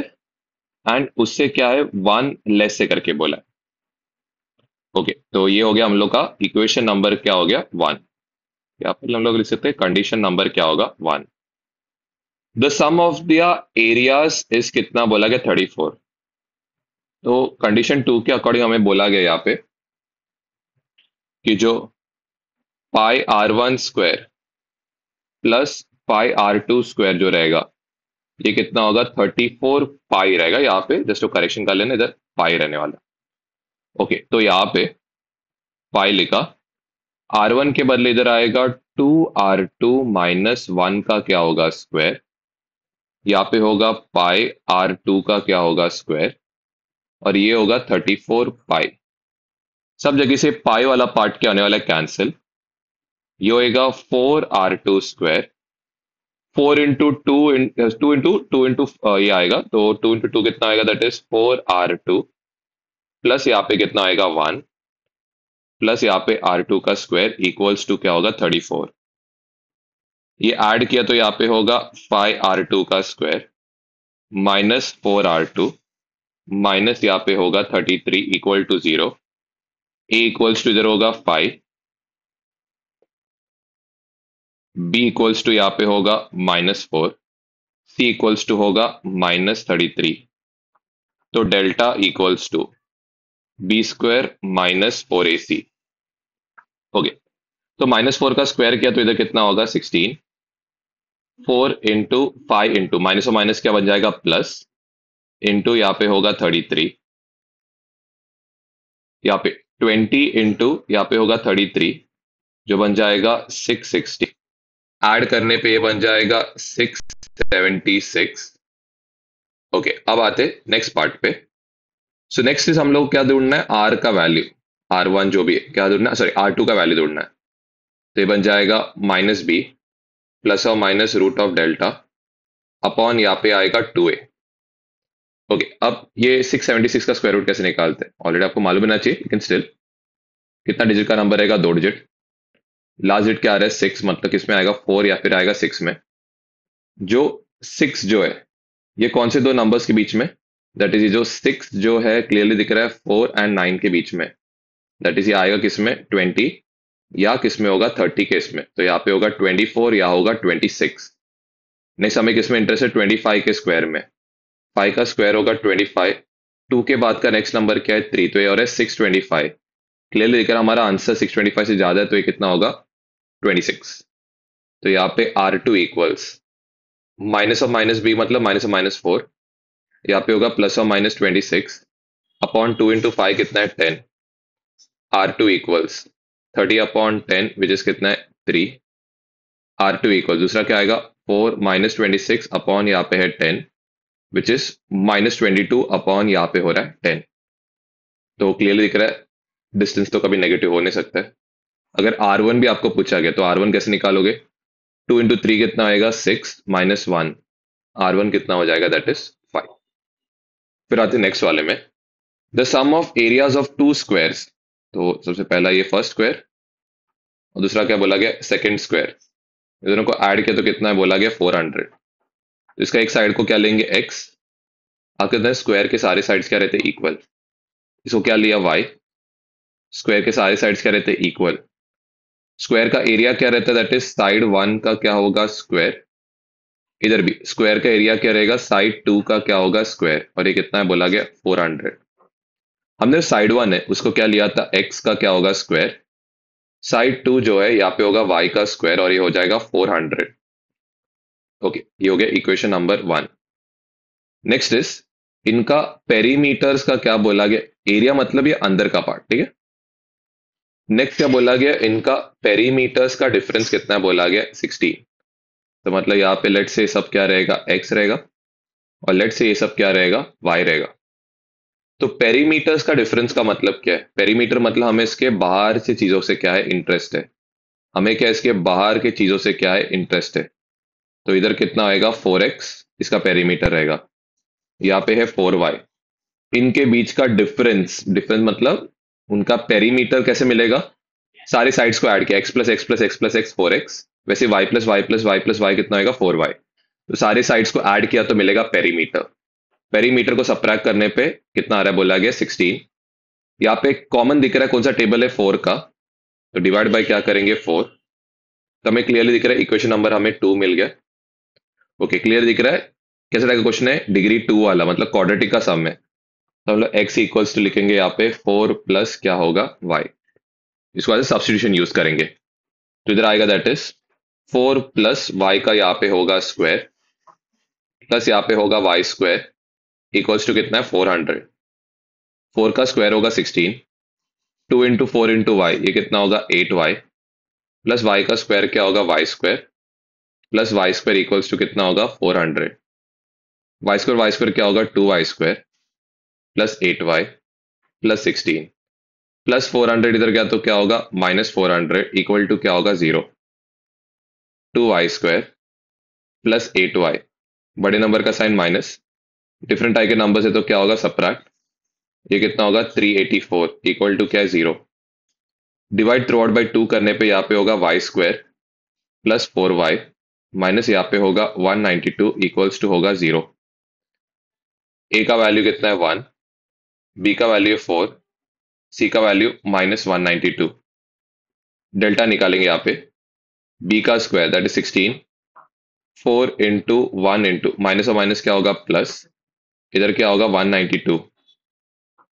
एंड उससे क्या है 1 लेस से करके बोला है। ओके, तो ये हो गया हम लोग का इक्वेशन नंबर क्या हो गया 1। यहाँ पर हम लोग लिख सकते हैं कंडीशन नंबर क्या होगा 1। The sum of the areas is कितना बोला गया 34। तो कंडीशन 2 के अकॉर्डिंग हमें बोला गया यहाँ पे कि जो पाई R1 square plus pi R2 square जो रहेगा ये कितना होगा 34 पाई रहेगा, यहाँ पे जस्ट करेक्शन कर लेना, इधर पाई रहने वाला। ओके, तो यहाँ पे पाई लिखा, R1 के बदले इधर आएगा 2R2 माइनस 1 का क्या होगा स्क्वायर, यहाँ पे होगा पाई R2 का क्या होगा स्क्वायर, और ये होगा 34 पाई। सब जगह से पाई वाला पार्ट क्या होने वाला है कैंसिल, ये होएगा 4R2 square, 4 into two into ये आएगा, तो 2 इंटू 2 कितना आएगा दैट इज 4R2 प्लस यहाँ पे कितना आएगा 1 प्लस यहाँ पे R2 का स्क्वायर इक्वल्स टू क्या होगा 34। ये ऐड किया तो यहाँ पे होगा 5R2 का स्क्वायर माइनस 4R2 माइनस यहाँ पे होगा 33 equal to 0, a equals to इधर होगा 5, बी इक्वल्स टू यहाँ पे होगा -4, सी इक्वल्स टू होगा -33, तो delta equals to b square minus 4ac। Okay, तो -4 का स्क्वायर किया तो इधर कितना होगा 16, 4 इंटू 5 इंटू माइनस और माइनस क्या बन जाएगा प्लस, इंटू यहाँ पे होगा 33, यहाँ पे 20 इंटू यहाँ पे होगा 33 जो बन जाएगा 660, ऐड करने पे ये बन जाएगा 676। ओके, अब आते नेक्स्ट पार्ट पे। सो नेक्स्ट इज हम लोग क्या ढूंढना है, आर का वैल्यू, R1 जो भी है क्या ढूंढना है, सॉरी R2 का वैल्यू ढूंढना है, तो ये बन जाएगा -b प्लस और minus root of delta upon यहाँ पे आएगा 2a। ओके, अब ये 676 का स्क्वायर रूट कैसे निकालते हैं, ऑलरेडी आपको मालूम होना चाहिए, लेकिन स्टिल कितना डिजिट का नंबर रहेगा 2 डिजिट, लास्ट डिजिट क्या आ रहा है 6, मतलब किसमें आएगा 4 या फिर आएगा 6 में। जो 6 जो है ये कौन से दो नंबर्स के बीच में, दैट इज ये जो 6 जो है क्लियरली दिख रहा है 4 और 9 के बीच में। दैट इज ये आएगा किसमें 20 या किसमें होगा 30 के इसमें, तो यहाँ पे होगा 24 या होगा 26। नेक्स्ट हमें किसमें इंटरेस्ट है 25 के स्क्वायर में। 5 का स्क्वायर होगा 25। 2 के बाद का नेक्स्ट नंबर क्या है 3, तो ये हो रहा है 625। क्लियरली दिख रहा है हमारा आंसर 625 से ज्यादा है, तो ये कितना होगा 26। तो यहाँ पे R2 equals minus of minus b मतलब माइनस ऑफ -4, यहाँ पे होगा प्लस ऑफ -26 अपॉन 2 इंटू 5 कितना है 10। R2 इक्वल्स 30/10 विच इज कितना है 3। R2 इक्वल दूसरा क्या आएगा 4 -26 अपॉन यहाँ पे है 10 विच इज -22 अपॉन यहाँ पे हो रहा है 10। तो क्लियरली दिख रहा है डिस्टेंस तो कभी नेगेटिव हो नहीं सकता है। अगर R1 भी आपको पूछा गया तो R1 कैसे निकालोगे, 2 इंटू 3 कितना आएगा 6 -1, R1 कितना हो जाएगा दैट इज 5। फिर आते हैं नेक्स्ट वाले में, the sum of areas of two squares. तो सबसे पहला ये फर्स्ट स्क्वायर और दूसरा क्या बोला गया सेकंड स्क्वायर, दोनों को ऐड किया तो कितना है बोला गया 400। तो इसका एक साइड को क्या लेंगे x, आप कहते हैं स्क्वायर के सारे साइड्स क्या रहते हैं इक्वल, इसको क्या लिया y, स्क्वायर के सारे साइड्स क्या रहते हैं इक्वल, स्क्वायर का एरिया क्या रहता है दैट इज साइड 1 का क्या होगा स्क्वायर, इधर भी स्क्वायर का एरिया क्या रहेगा साइड 2 का क्या होगा स्क्वायर, और ये कितना है बोला गया 400। हमने साइड 1 है उसको क्या लिया था x का क्या होगा स्क्वायर, साइड 2 जो है यहाँ पे होगा y का स्क्वायर और ये हो जाएगा 400। ओके ये हो गया इक्वेशन नंबर 1। नेक्स्ट इज इनका पेरीमीटर्स का क्या बोला गया, एरिया मतलब ये अंदर का पार्ट, ठीक है। नेक्स्ट क्या बोला गया इनका पेरीमीटर्स का डिफरेंस कितना है बोला गया 16। तो मतलब यहाँ पे लेट से सब क्या रहेगा x रहेगा और लेट से ये सब क्या रहेगा y रहेगा। तो पेरीमीटर्स का डिफरेंस का मतलब क्या है, पेरीमीटर मतलब हमें इसके बाहर से चीजों से क्या है इंटरेस्ट है, हमें क्या इसके बाहर के चीजों से क्या है इंटरेस्ट है। तो इधर कितना आएगा 4x इसका पेरीमीटर रहेगा, यहाँ पे है 4y, इनके बीच का डिफरेंस, डिफरेंस मतलब उनका पेरीमीटर कैसे मिलेगा, सारी साइड्स को ऐड किया x plus x plus x plus x 4x, वैसे y plus y plus y plus y कितना आएगा 4y। तो सारे साइड्स को ऐड किया तो मिलेगा पेरीमीटर, पेरीमीटर को सबट्रैक्ट करने पे कितना आ रहा है बोला गया 16। यहाँ पे कॉमन दिख रहा है कौन सा टेबल है 4 का, तो डिवाइड बाय क्या करेंगे 4, तो हमें क्लियरली दिख रहा है इक्वेशन नंबर हमें 2 मिल गया। ओके क्लियर दिख रहा है, कैसे टाइप का क्वेश्चन है डिग्री 2 वाला मतलब क्वाड्रेटिक का सम है। तो हम लोग एक्स इक्वल्स टू लिखेंगे यहाँ पे 4 प्लस क्या होगा y, इसको आज सब्स्टिट्यूशन यूज करेंगे। तो इधर आएगा दैट इज 4 प्लस y का यहाँ पे होगा स्क्वायर प्लस यहाँ पे होगा y स्क्वायर इक्वल्स टू कितना है 400। 4 का स्क्वायर होगा 16, 2 इंटू 4 इंटू वाई ये कितना होगा 8y प्लस y का स्क्वायर क्या होगा y square plus y square equals to कितना होगा 400। y स्क्वायर क्या होगा 2y square plus 8y plus 16 plus 400 इधर गया तो क्या होगा -400 इक्वल टू क्या होगा 0। 2y स्क्वायर प्लस 8y, बड़े नंबर का साइन माइनस, डिफरेंट टाइप के नंबर से तो क्या होगा सबट्रैक्ट, ये कितना होगा 384 इक्वल टू क्या है 0। डिवाइड थ्रू आउट बाई 2 करने पे यहाँ पे होगा y square plus 4y minus यहाँ पे होगा 192 इक्वल्स टू होगा 0। a का वैल्यू कितना है 1, b का वैल्यू है 4, c का वैल्यू -192। डेल्टा निकालेंगे यहाँ पे, b का square that is 16, 4 into 1 into minus और माइनस क्या होगा प्लस, इधर क्या होगा 192,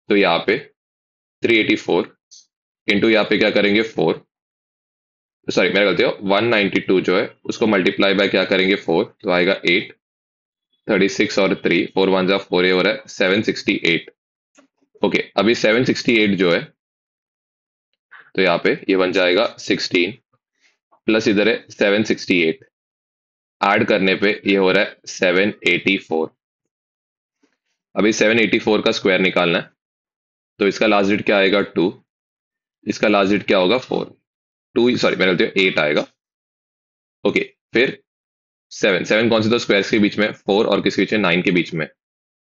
तो यहाँ पे 384 इंटू यहाँ पे क्या करेंगे 4, सॉरी मेरा गलती हो 192 जो है उसको मल्टीप्लाई बाय क्या करेंगे 4, तो आएगा 8, 36 और 3 4 1 जा 4 ये हो रहा है 768। ओके अभी 768 जो है तो यहाँ पे ये बन जाएगा 16 प्लस इधर है 768, ऐड करने पे ये हो रहा है 784। अभी 784 का स्क्वायर निकालना है, तो इसका लास्ट डिजिट क्या आएगा 2, इसका लास्ट डिजिट क्या होगा 4, 2 सॉरी मेरा गलती है 8 आएगा। ओके फिर 7 7 कौन से दो स्क्वायर्स के बीच में 4 और किसके बीच में 9 के बीच में,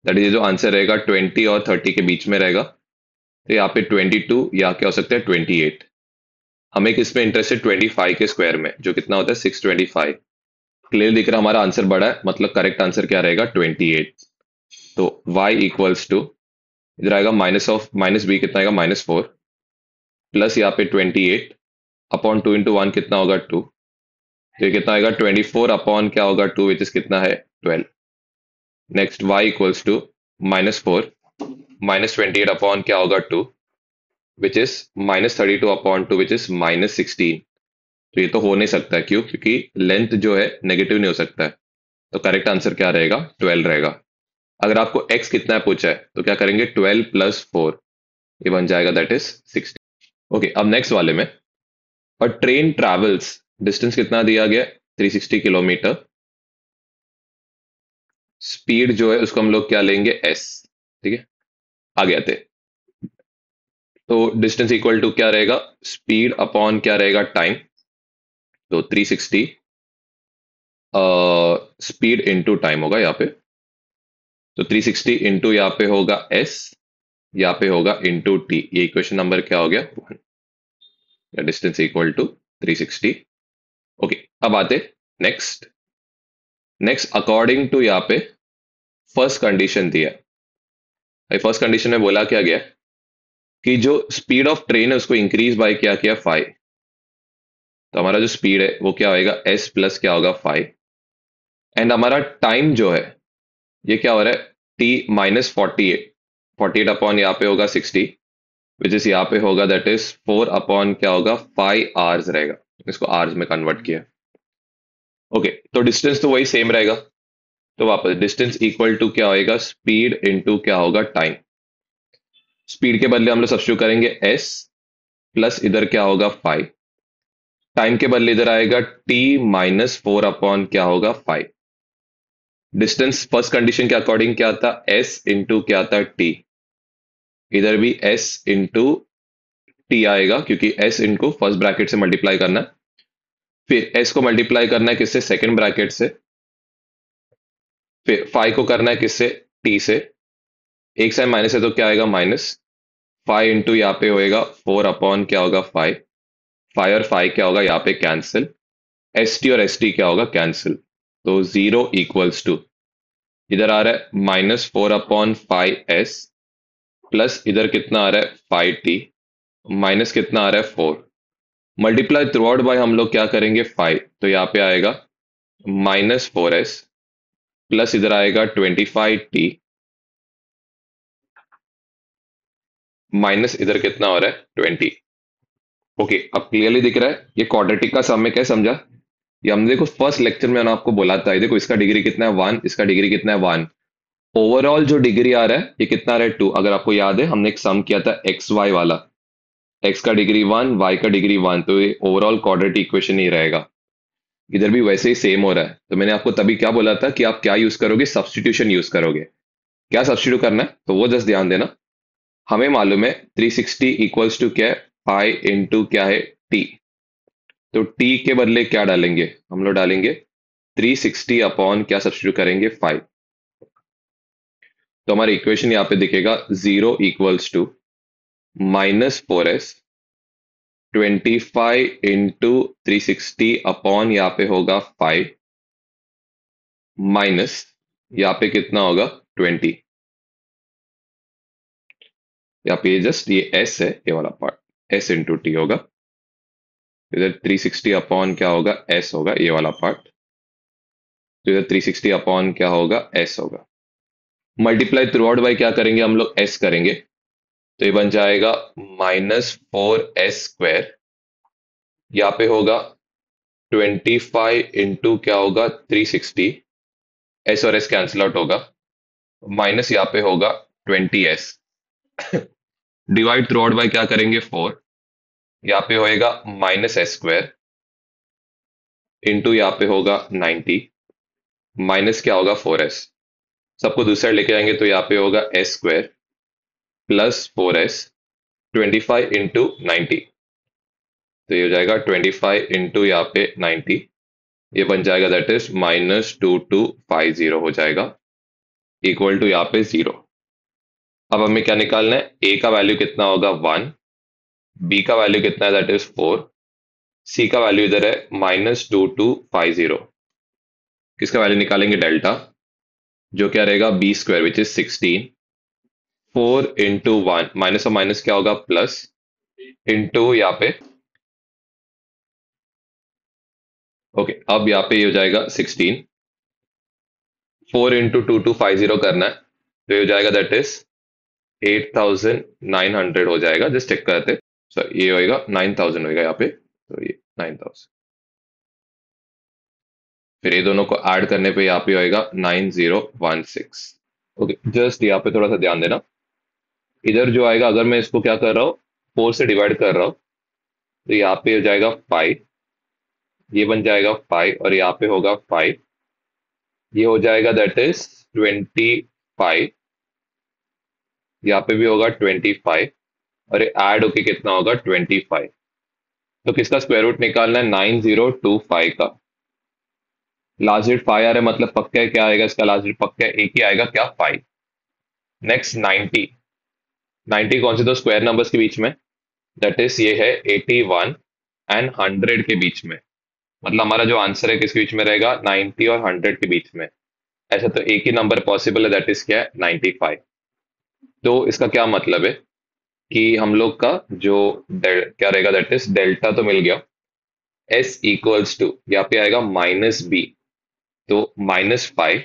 दैट इज जो आंसर रहेगा 20 और 30 के बीच में रहेगा। तो यहाँ पे 22 या क्या हो सकता है 28, हमें किस में इंटरेस्ट है 25 के स्क्वायर में जो कितना होता है 625। क्लियर दिख रहा है हमारा आंसर बड़ा है मतलब करेक्ट आंसर क्या रहेगा 28। तो y इक्वल्स टू, इधर आएगा माइनस बी कितना आएगा -4, प्लस यहाँ पे 28 अपॉन 2 इंटू वन कितना होगा 2, तो ये कितना आएगा 24 अपॉन क्या होगा 2 विच इज कितना है 12। Next y equals to -4 -28 upon क्या होगा 2 which is -32 upon 2 which is -16। तो ये तो हो नहीं सकता है, क्यों? क्योंकि लेंथ जो है नेगेटिव नहीं हो सकता है। तो करेक्ट आंसर क्या रहेगा 12 रहेगा। अगर आपको x कितना है पूछा है तो क्या करेंगे 12 प्लस 4, ये बन जाएगा दैट इज 16। ओके, अब नेक्स्ट वाले में, और ट्रेन ट्रैवल्स, डिस्टेंस कितना दिया गया 360 किलोमीटर, स्पीड जो है उसको हम लोग क्या लेंगे s। ठीक है, आगे आते हैं। तो डिस्टेंस इक्वल टू क्या रहेगा स्पीड अपॉन क्या रहेगा टाइम, तो 360 स्पीड इंटू टाइम होगा यहाँ पे। तो 360 इंटू यहाँ पे होगा s, यहाँ पे होगा इंटू t, ये इक्वेशन नंबर क्या हो गया 1, या डिस्टेंस इक्वल टू 360। ओके, अब आते नेक्स्ट। नेक्स्ट अकॉर्डिंग टू यहाँ पे फर्स्ट कंडीशन दिया है। फर्स्ट कंडीशन में बोला क्या गया कि जो स्पीड ऑफ ट्रेन है उसको इंक्रीज बाय क्या किया 5। तो हमारा जो स्पीड है वो क्या होएगा s प्लस क्या होगा 5, एंड हमारा टाइम जो है ये क्या हो रहा है t -48, 48 अपॉन यहाँ पे होगा 60 विच इज यहाँ पे होगा दैट इज 4 अपॉन क्या होगा 5 आवर्स रहेगा। इसको आवर्स में कन्वर्ट किया। ओके, तो डिस्टेंस तो वही सेम रहेगा। तो वापस डिस्टेंस इक्वल टू क्या होएगा स्पीड इनटू क्या होगा टाइम। स्पीड के बदले हम लोग सब्स्टिट्यूट करेंगे s प्लस इधर क्या होगा 5, टाइम के बदले इधर आएगा t -4 अपॉन क्या होगा 5। डिस्टेंस फर्स्ट कंडीशन के अकॉर्डिंग क्या था s इंटू क्या था t, इधर भी s इंटू t आएगा क्योंकि s इनको फर्स्ट ब्रैकेट से मल्टीप्लाई करना है, फिर s को मल्टीप्लाई करना है किससे सेकंड ब्रैकेट से, फिर 5 को करना है किससे t से, एक साइन माइनस है तो क्या आएगा -5 इंटू यहाँ पे होएगा 4 अपॉन क्या होगा 5, 5 और 5 क्या होगा यहाँ पे कैंसिल, एस टी और एस टी क्या होगा कैंसिल, तो 0 इक्वल्स टू, इधर आ रहा है -4 अपॉन 5s प्लस इधर कितना आ रहा है 5t माइनस कितना आ रहा है 4, मल्टीप्लाई थ्रू आउट बाय हम लोग क्या करेंगे 5, तो यहाँ पे आएगा -4s प्लस इधर आएगा 25t माइनस इधर कितना हो रहा है 20। ओके, अब क्लियरली दिख रहा है ये क्वाड्रेटिक का सम में क्या समझा। ये हमने देखो फर्स्ट लेक्चर में मैंने आपको बोला था, ये देखो इसका डिग्री कितना है 1, इसका डिग्री कितना है 1, ओवरऑल जो डिग्री आ रहा है ये कितना आ रहा है 2। अगर आपको याद है हमने एक सम किया था एक्स वाई वाला, एक्स का डिग्री 1 वाई का डिग्री 1, तो ये ओवरऑल क्वाड्रेटिक इक्वेशन ही रहेगा। इधर भी वैसे ही सेम हो रहा है। तो मैंने आपको तभी क्या बोला था कि आप क्या यूज करोगे सब्सटीट्यूशन यूज करोगे। क्या सब्सटीट्यूट करना है तो वो जस्ट ध्यान देना। हमें मालूम है 360 इक्वल्स टू क्या है पाई इंटू क्या है टी, तो टी के बदले क्या डालेंगे हम लोग डालेंगे 360 अपॉन क्या सब्सटीट्यूट करेंगे 5। तो हमारा इक्वेशन यहाँ पे दिखेगा 0 equals to -4s 25 into 360 upon यहाँ पे होगा 5 माइनस यहाँ पे कितना होगा 20। यहाँ पे जस्ट ये s है, ये वाला पार्ट s इंटू टी होगा, इधर 360 अपॉन क्या होगा s होगा ये वाला पार्ट, तो इधर 360 अपॉन क्या होगा s होगा। मल्टीप्लाई थ्रू आउट बाई क्या करेंगे हम लोग s करेंगे, तो ये बन जाएगा -4s², यहाँ पे होगा 25 इंटू क्या होगा 360, s और s कैंसिल आउट होगा, माइनस यहाँ पे होगा 20s, divide through out by क्या करेंगे 4, यहाँ पे होएगा -s² इंटू यहाँ पे होगा 90 माइनस क्या होगा 4s, सबको दूसरा लेके आएंगे तो यहाँ पे होगा s² प्लस 4s 25 इंटू 90, तो ये हो जाएगा 25 इंटू यहाँ पे 90, ये बन जाएगा दैट इज -2250 हो जाएगा इक्वल टू यहाँ पे 0। अब हमें क्या निकालना है a का वैल्यू कितना होगा 1, b का वैल्यू कितना है दैट इज 4, c का वैल्यू इधर है -2250। किसका वैल्यू निकालेंगे डेल्टा, जो क्या रहेगा b square which is 16, 4 into 1, minus और माइनस क्या होगा प्लस, इंटू यहाँ पे, ओके अब यहाँ पे ये हो जाएगा 16, 4 into 2250 करना है, तो ये हो जाएगा दैट इज 8900 हो जाएगा, जस्ट चेक करते। सो ये होएगा 9000 होएगा यहाँ पे, तो ये 9000, फिर ये दोनों को ऐड करने पे यहाँ पे होएगा 9016। ओके जस्ट यहाँ पे थोड़ा सा ध्यान देना, इधर जो आएगा अगर मैं इसको क्या कर रहा हूँ 4 से डिवाइड कर रहा हूँ, तो यहाँ पे हो जाएगा 5, ये बन जाएगा 5 और यहाँ पे होगा 5, ये हो जाएगा दैट इज 25, यहाँ पे भी होगा 25 और ये ऐड होके कितना होगा 25। तो किसका स्क्वायर रूट निकालना है 9025 का, लास्ट डिजिट 5 आ रहा है मतलब पक्का है क्या आएगा इसका लास्ट डिजिट, पक्का है एक ही आएगा क्या 5। नेक्स्ट 90, 90 कौन से दो स्क्वायर नंबर्स के बीच में, दैट इज ये है 81 एंड 100 के बीच में, मतलब हमारा जो आंसर है किसके बीच में रहेगा 90 और 100 के बीच में। ऐसा तो एक ही नंबर पॉसिबल है दैट इज क्या है 95। तो इसका क्या मतलब है कि हम लोग का जो क्या रहेगा दैट इज डेल्टा तो मिल गया, एस इक्वल्स टू यहाँ पे आएगा माइनस बी, तो -5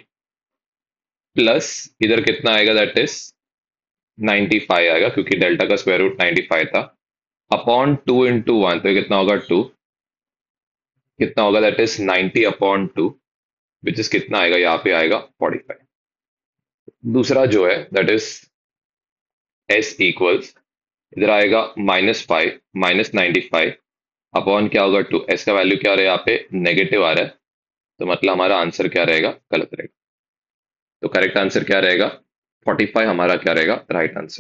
प्लस इधर कितना आएगा दैट इज 95 आएगा क्योंकि डेल्टा का स्क्वायर रूट 95 था, अपॉन 2 into 1, तो ये कितना होगा 2, कितना होगा दैट इज 90/2, विच इज कितना आएगा यहाँ पे आएगा 45। दूसरा जो है दैट इज एस इक्वल्स, इधर आएगा -5 -95 अपॉन क्या होगा 2, एस का वैल्यू क्या आ रहा है यहाँ पे नेगेटिव आ रहा है, तो मतलब हमारा आंसर क्या रहेगा गलत रहेगा। तो करेक्ट आंसर क्या रहेगा 45 हमारा क्या रहेगा राइट आंसर।